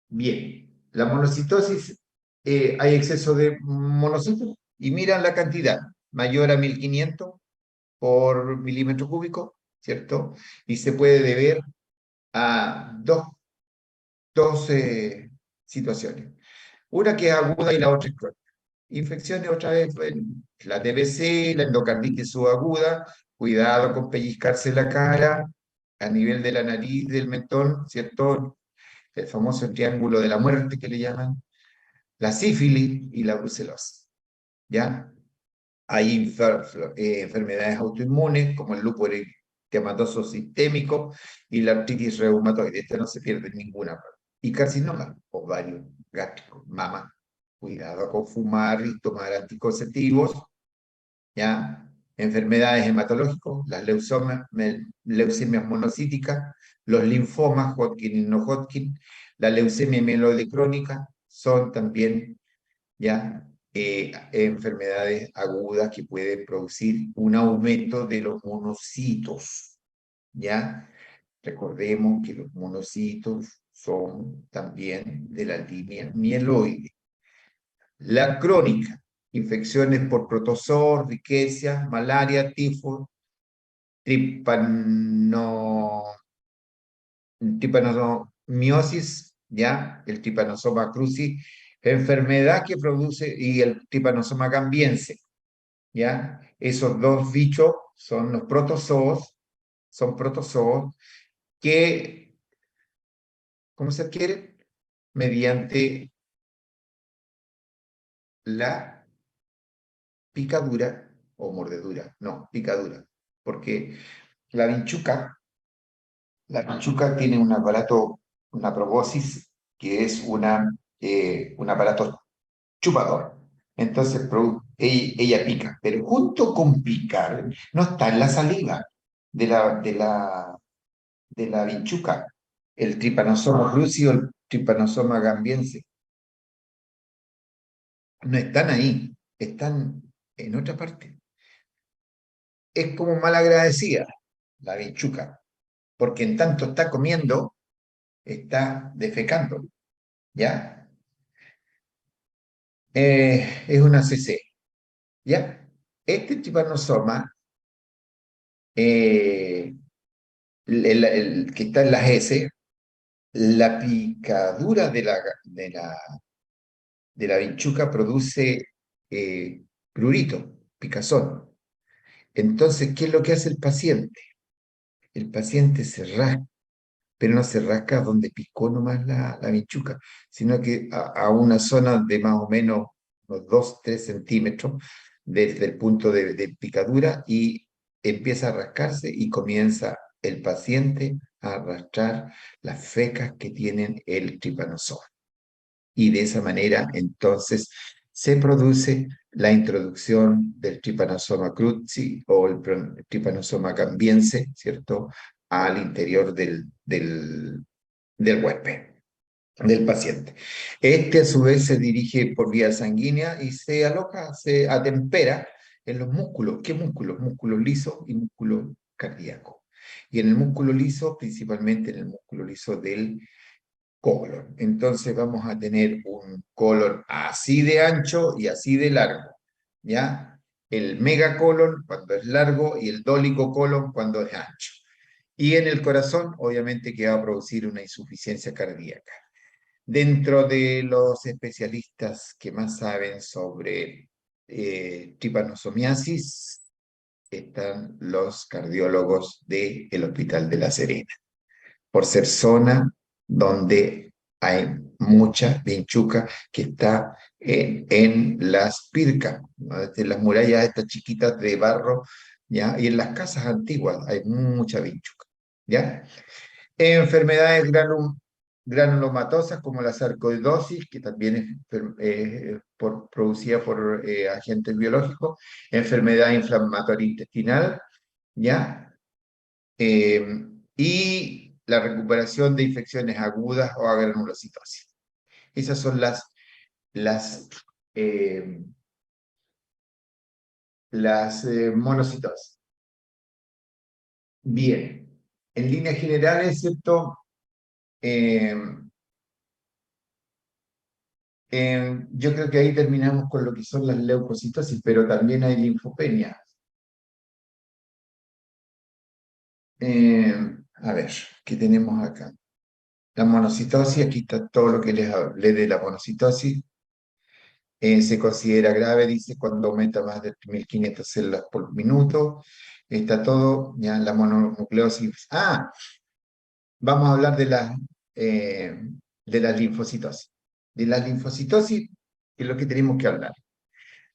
Bien, la monocitosis, hay exceso de monocitos y miran la cantidad, mayor a 1500 por milímetro cúbico, ¿cierto? Y se puede deber a dos situaciones. Una que es aguda y la otra es crónica. Infecciones otra vez, bueno, la TBC, la endocarditis subaguda, cuidado con pellizcarse la cara a nivel de la nariz, del mentón, ¿cierto? El famoso triángulo de la muerte que le llaman, la sífilis y la brucelosis, ¿ya? Hay enfermedades autoinmunes como el lúpus eritematoso sistémico y la artritis reumatoide. Esta no se pierde ninguna. Y carcinoma, ovario, gástrico, mama. Cuidado con fumar y tomar anticonceptivos, ¿ya? Enfermedades hematológicas, las leucemias monocíticas, los linfomas Hodgkin y no Hodgkin, la leucemia mieloide crónica son también, ¿ya? Enfermedades agudas que pueden producir un aumento de los monocitos, ¿ya? Recordemos que los monocitos son también de la línea mieloide. La crónica, infecciones por protozoo, riqueza, malaria, tifo, tripano, tripanomiosis, ¿ya? El Trypanosoma cruzi, enfermedad que produce, y el Trypanosoma gambiense, ¿ya? Esos dos bichos son los protozoos, son protozoos que, ¿cómo se adquieren? Mediante la picadura o mordedura, no, picadura, porque la vinchuca, la vinchuca tiene un aparato, una proboscis, que es un aparato chupador. Entonces ella pica, pero junto con picar no está en la saliva de la vinchuca, el Trypanosoma cruzi o el Trypanosoma gambiense. No están ahí, están en otra parte. Es como malagradecida la vinchuca, porque en tanto está comiendo, está defecando, ¿ya? Es una CC, ¿ya? Este Trypanosoma, eh, el que está en las S, la picadura de la vinchuca produce prurito, picazón. Entonces, ¿qué es lo que hace el paciente? El paciente se rasca, pero no se rasca donde picó nomás la vinchuca, sino que a una zona de más o menos unos 2-3 centímetros desde el punto de picadura y empieza a rascarse y comienza el paciente a arrastrar las fecas que tienen el tripanosoma. Y de esa manera, entonces, se produce la introducción del Trypanosoma cruzi o el Trypanosoma gambiense, ¿cierto?, al interior del huésped, del paciente. Este, a su vez, se dirige por vía sanguínea y se aloja, se atempera en los músculos. ¿Qué músculos? Músculo liso y músculo cardíaco. Y en el músculo liso, principalmente en el músculo liso del colon. Entonces vamos a tener un colon así de ancho y así de largo, ¿ya? El megacolon cuando es largo y el dólico colon cuando es ancho. Y en el corazón, obviamente, que va a producir una insuficiencia cardíaca. Dentro de los especialistas que más saben sobre tripanosomiasis están los cardiólogos del Hospital de La Serena, por ser zona donde hay mucha vinchuca que está en las pircas, ¿no? En las murallas estas chiquitas de barro, ¿ya? Y en las casas antiguas hay mucha vinchuca, ¿ya? Enfermedades granulomatosas como la sarcoidosis, que también es producida por agentes biológicos, enfermedad inflamatoria intestinal, ¿ya? Y la recuperación de infecciones agudas o agranulocitosis. Esas son las, eh, las monocitosis. Bien, en líneas generales, ¿cierto? Eh, yo creo que ahí terminamos con lo que son las leucocitosis, pero también hay linfopenia. A ver, ¿qué tenemos acá? La monocitosis, aquí está todo lo que les hablé de la monocitosis. Se considera grave, dice, cuando aumenta más de 1500 células por minuto. Está todo, ya la mononucleosis. Ah, vamos a hablar de las linfocitosis. De la linfocitosis es lo que tenemos que hablar.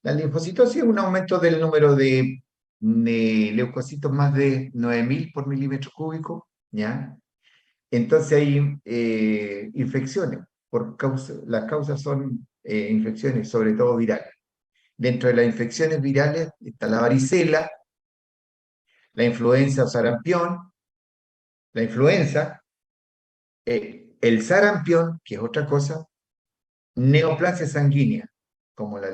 La linfocitosis es un aumento del número de leucocitos más de 9000 por milímetro cúbico, ¿ya? Entonces hay infecciones. Las causas son infecciones, sobre todo virales. Dentro de las infecciones virales está la varicela, la influenza o sarampión, la influenza, el sarampión, que es otra cosa, neoplasia sanguínea, como la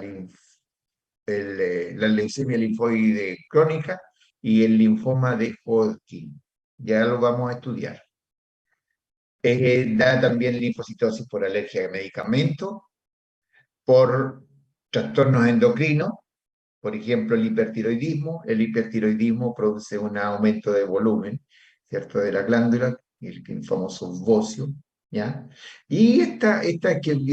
leucemia linfoide crónica y el linfoma de Hodgkin. Ya lo vamos a estudiar. Da también linfocitosis por alergia a medicamentos, por trastornos endocrinos, por ejemplo, el hipertiroidismo produce un aumento de volumen, ¿cierto? De la glándula, el famoso bocio, ¿ya? Y esta que es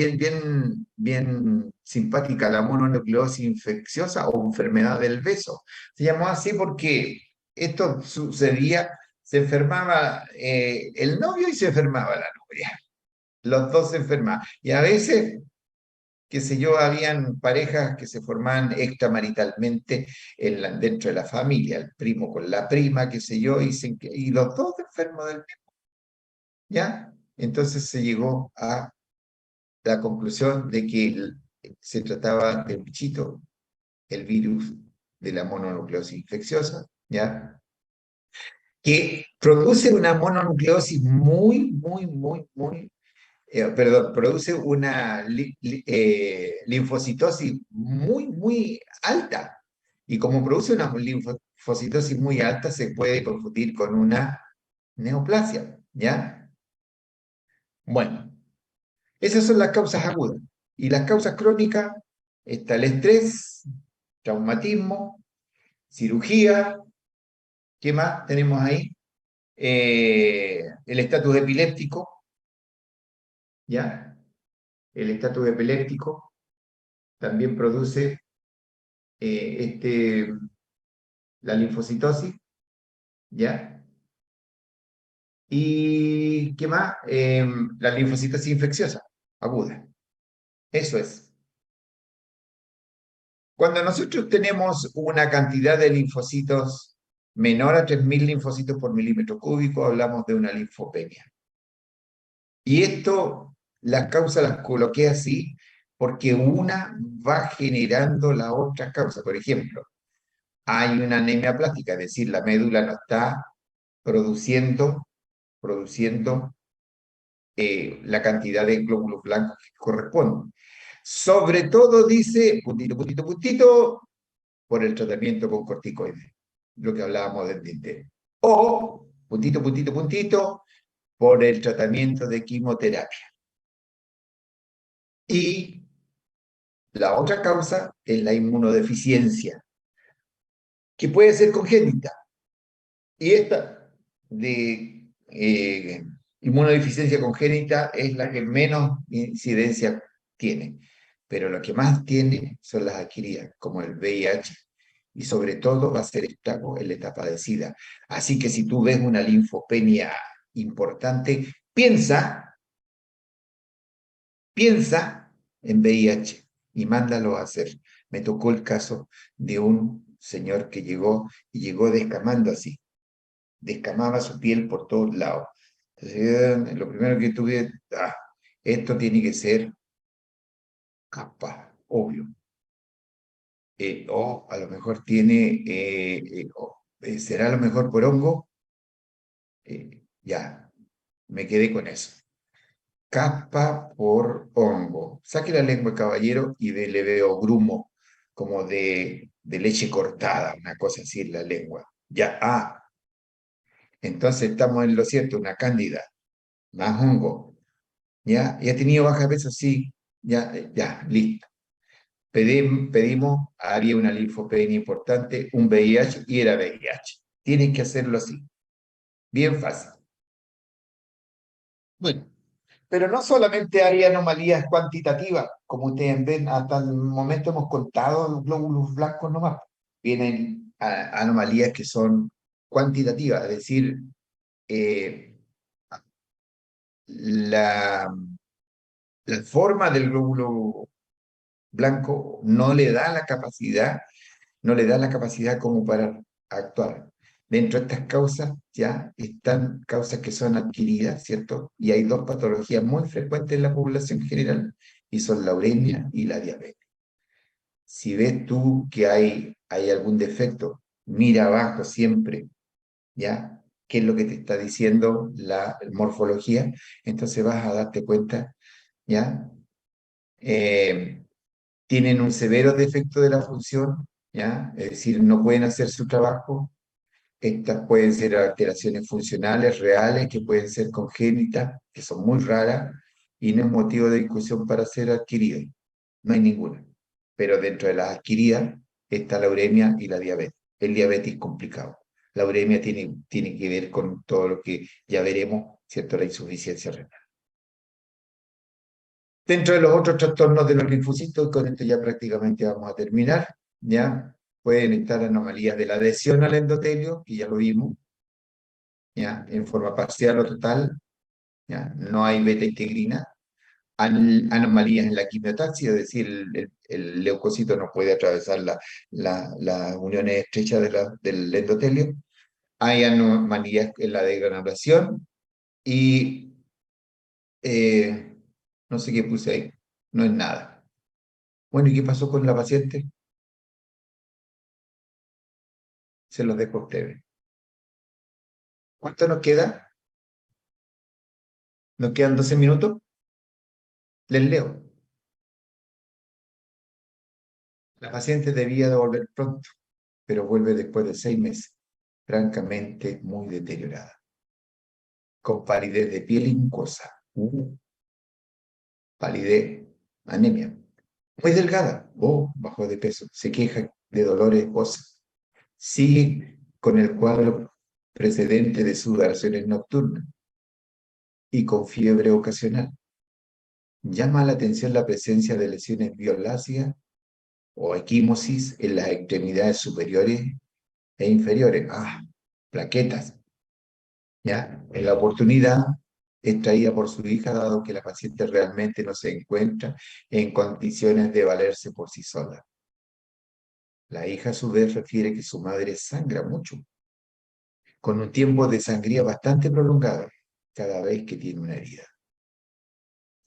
bien simpática, la mononucleosis infecciosa o enfermedad del beso. Se llamó así porque esto sucedía, se enfermaba el novio y se enfermaba la novia. Los dos se enfermaban. Y a veces qué sé yo, habían parejas que se formaban extramaritalmente dentro de la familia, el primo con la prima, qué sé yo, y los dos enfermos del mismo, ¿ya? Entonces se llegó a la conclusión de que se trataba del bichito, el virus de la mononucleosis infecciosa, ¿ya? Que produce una mononucleosis perdón, produce una linfocitosis muy alta. Y como produce una linfocitosis muy alta, se puede confundir con una neoplasia, ¿ya? Bueno, esas son las causas agudas. Y las causas crónicas, está el estrés, traumatismo, cirugía, ¿qué más tenemos ahí? El estatus epiléptico, ¿ya? El estatus epiléptico también produce eh, la linfocitosis, ¿ya? ¿Y qué más? La linfocitosis infecciosa, aguda. Eso es. Cuando nosotros tenemos una cantidad de linfocitos menor a 3000 linfocitos por milímetro cúbico, hablamos de una linfopenia. Y esto, las causas las coloqué así porque una va generando la otra causa. Por ejemplo, hay una anemia plástica, es decir, la médula no está produciendo la cantidad de glóbulos blancos que corresponde. Sobre todo dice, puntito, puntito, puntito, por el tratamiento con corticoides, lo que hablábamos del tinte. O, puntito, puntito, puntito, por el tratamiento de quimioterapia. Y la otra causa es la inmunodeficiencia, que puede ser congénita. Y esta de inmunodeficiencia congénita es la que menos incidencia tiene. Pero lo que más tiene son las adquiridas, como el VIH, y sobre todo va a ser estrago en la etapa de SIDA. Así que si tú ves una linfopenia importante, piensa en VIH y mándalo a hacer. Me tocó el caso de un señor que llegó y llegó descamando así, descamaba su piel por todos lados. Entonces, lo primero que tuve, esto tiene que ser capa, obvio. O a lo mejor tiene, será a lo mejor por hongo. Ya, me quedé con eso. Capa por hongo. Saque la lengua, caballero, y le veo grumo, como de leche cortada, una cosa así en la lengua. Ya, entonces estamos en lo cierto, una cándida, más hongo. ¿Ya? ¿Y ha tenido baja de peso? Sí, ya, listo. Pedimos, había una linfopenia importante, un VIH y era VIH. Tienen que hacerlo así, bien fácil. Bueno, pero no solamente hay anomalías cuantitativas, como ustedes ven, hasta el momento hemos contado los glóbulos blancos nomás. Vienen anomalías que son cuantitativas, es decir, eh, la, la forma del glóbulo blanco no le da la capacidad como para actuar. Dentro de estas causas ya están causas que son adquiridas, ¿cierto? Y hay dos patologías muy frecuentes en la población general, y son la uremia y la diabetes. Si ves tú que hay algún defecto, mira abajo siempre, ¿ya? ¿Qué es lo que te está diciendo la morfología? Entonces vas a darte cuenta, ¿ya? Eh, Tienen un severo defecto de la función, ¿ya? Es decir, no pueden hacer su trabajo. Estas pueden ser alteraciones funcionales reales, que pueden ser congénitas, que son muy raras, y no es motivo de discusión para ser adquiridas. No hay ninguna. Pero dentro de las adquiridas está la uremia y la diabetes. El diabetes es complicado. La uremia tiene que ver con todo lo que ya veremos, ¿cierto? La insuficiencia renal. Dentro de los otros trastornos de los linfocitos, con esto ya prácticamente vamos a terminar, ¿ya? Pueden estar anomalías de la adhesión al endotelio, que ya lo vimos, ¿ya? En forma parcial o total, ¿ya? No hay beta-integrina. Anomalías en la quimiotaxia, es decir, el leucocito no puede atravesar las uniones estrechas del endotelio. Hay anomalías en la degranulación y no sé qué puse ahí, no es nada. Bueno, ¿y qué pasó con la paciente? Se los dejo a ustedes. ¿Cuánto nos queda? ¿Nos quedan 12 minutos? Les leo. La paciente debía de volver pronto, pero vuelve después de 6 meses, francamente muy deteriorada, con palidez de piel y mucosa, palidez, anemia, muy delgada, bajo de peso, se queja de dolores óseos, sigue con el cuadro precedente de sudoraciones nocturnas y con fiebre ocasional. Llama la atención la presencia de lesiones violáceas o equimosis en las extremidades superiores e inferiores. Plaquetas. ¿Ya? En la oportunidad es traída por su hija, dado que la paciente realmente no se encuentra en condiciones de valerse por sí sola. La hija a su vez refiere que su madre sangra mucho, con un tiempo de sangría bastante prolongado, cada vez que tiene una herida.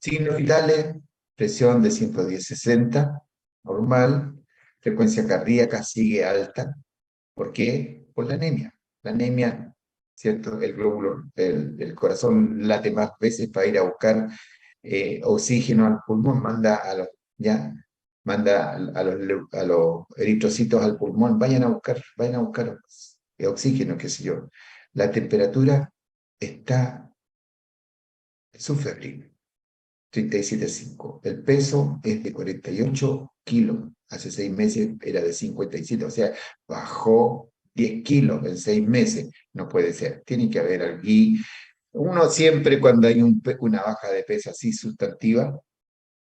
Signos vitales: presión de 110/60, normal, frecuencia cardíaca sigue alta. ¿Por qué? Por la anemia. La anemia, ¿cierto? El glóbulo, el corazón late más veces para ir a buscar oxígeno al pulmón, ya manda a los eritrocitos al pulmón, vayan a buscar oxígeno, qué sé yo. La temperatura está subfebril, 37,5. El peso es de 48 kilos. Hace 6 meses era de 57, o sea, bajó 10 kilos en 6 meses. No puede ser, tiene que haber algo. Uno siempre cuando hay una baja de peso así sustantiva,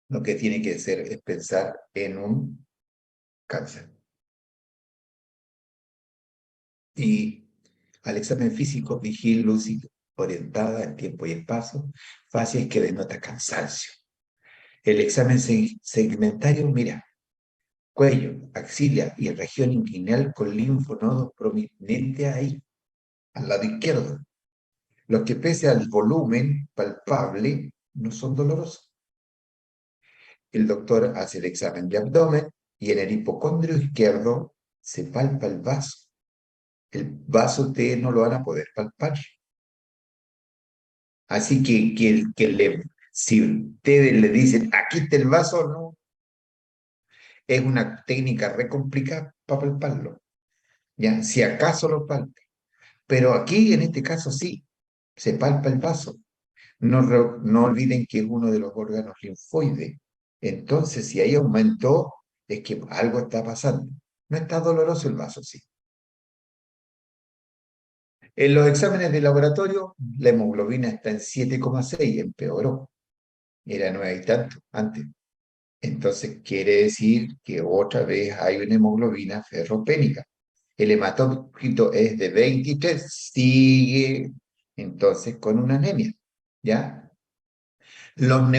lo que tiene que hacer es pensar en un cáncer. Y al examen físico, vigil, lúcido, orientada en tiempo y espacio, fácil que denota cansancio. El examen segmentario, mira, cuello, axila y región inguinal con linfonodos prominentes ahí, al lado izquierdo. Los que pese al volumen palpable no son dolorosos. El doctor hace el examen de abdomen y en el hipocondrio izquierdo se palpa el vaso. El vaso ustedes no lo van a poder palpar. Así si ustedes le dicen, aquí está el vaso, no, es una técnica re complicada para palparlo. ¿Ya? Si acaso lo palpe. Pero aquí, en este caso, sí, se palpa el vaso. No olviden que es uno de los órganos linfoides. Entonces, si ahí aumentó, es que algo está pasando. No está doloroso el vaso, sí. En los exámenes de laboratorio, la hemoglobina está en 7,6, empeoró. Era 9 y tanto antes. Entonces quiere decir que otra vez hay una hemoglobina ferropénica. El hematócrito es de 23, sigue entonces con una anemia, ¿ya? Los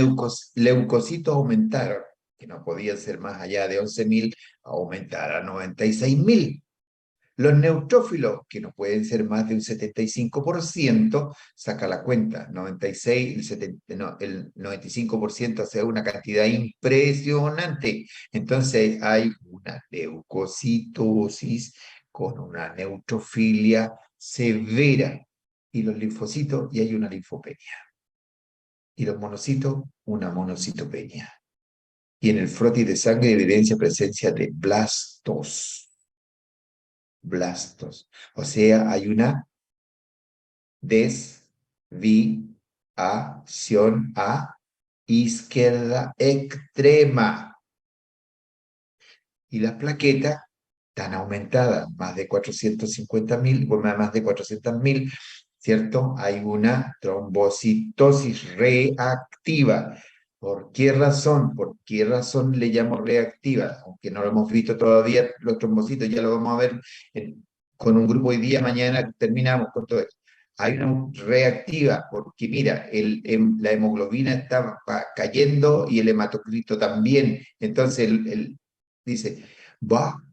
leucocitos aumentaron, que no podían ser más allá de 11.000, aumentar a 96.000. Los neutrófilos, que no pueden ser más de un 75%, saca la cuenta, 96, el, 70, no, el 95%, o sea, una cantidad impresionante. Entonces hay una leucocitosis con una neutrofilia severa, y los linfocitos, y hay una linfopenia. Y los monocitos, una monocitopenia. Y en el frotis de sangre evidencia presencia de blastos. O sea, hay una desviación a izquierda extrema. Y las plaquetas están aumentadas, más de 450.000, más de 400.000, ¿cierto? Hay una trombocitosis reactiva. ¿Por qué razón? ¿Por qué razón le llamo reactiva? Aunque no lo hemos visto todavía, los trombocitos ya lo vamos a ver con un grupo hoy día, mañana terminamos con todo esto. Hay una reactiva, porque mira, la hemoglobina está cayendo y el hematocrito también. Entonces, dice, va,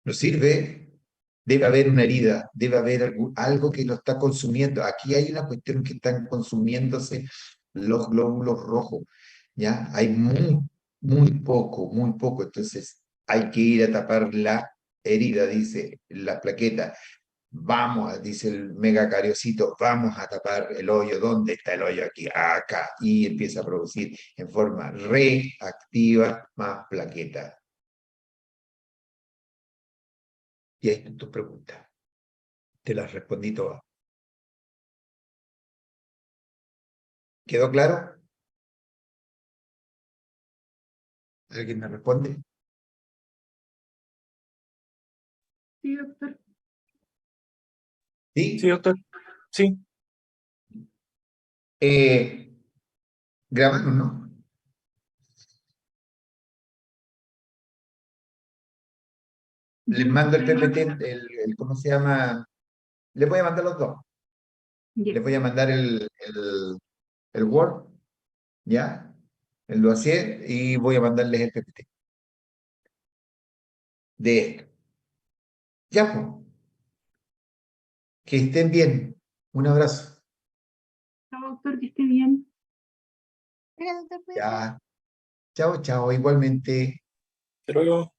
no sirve, debe haber una herida, debe haber algo que lo está consumiendo. Aquí hay una cuestión que están consumiéndose los glóbulos rojos, ¿ya? Hay muy poco, entonces hay que ir a tapar la herida, dice la plaqueta. Vamos, dice el megacariocito, vamos a tapar el hoyo. ¿Dónde está el hoyo? Aquí, acá. Y empieza a producir en forma reactiva más plaqueta. Y ahí están tus preguntas. Te las respondí todas. ¿Quedó claro? ¿Alguien me responde? Sí, doctor. ¿Sí? Sí, doctor. Sí. Grabaron, ¿no? Les mando el PPT, ¿cómo se llama? Les voy a mandar los dos. Ya. Les voy a mandar el Word, ¿ya? El dossier, y voy a mandarles el PPT de esto. Ya, pues, que estén bien. Un abrazo. Chao, doctor, que esté bien. Ya. Chao, chao, igualmente. Hasta luego.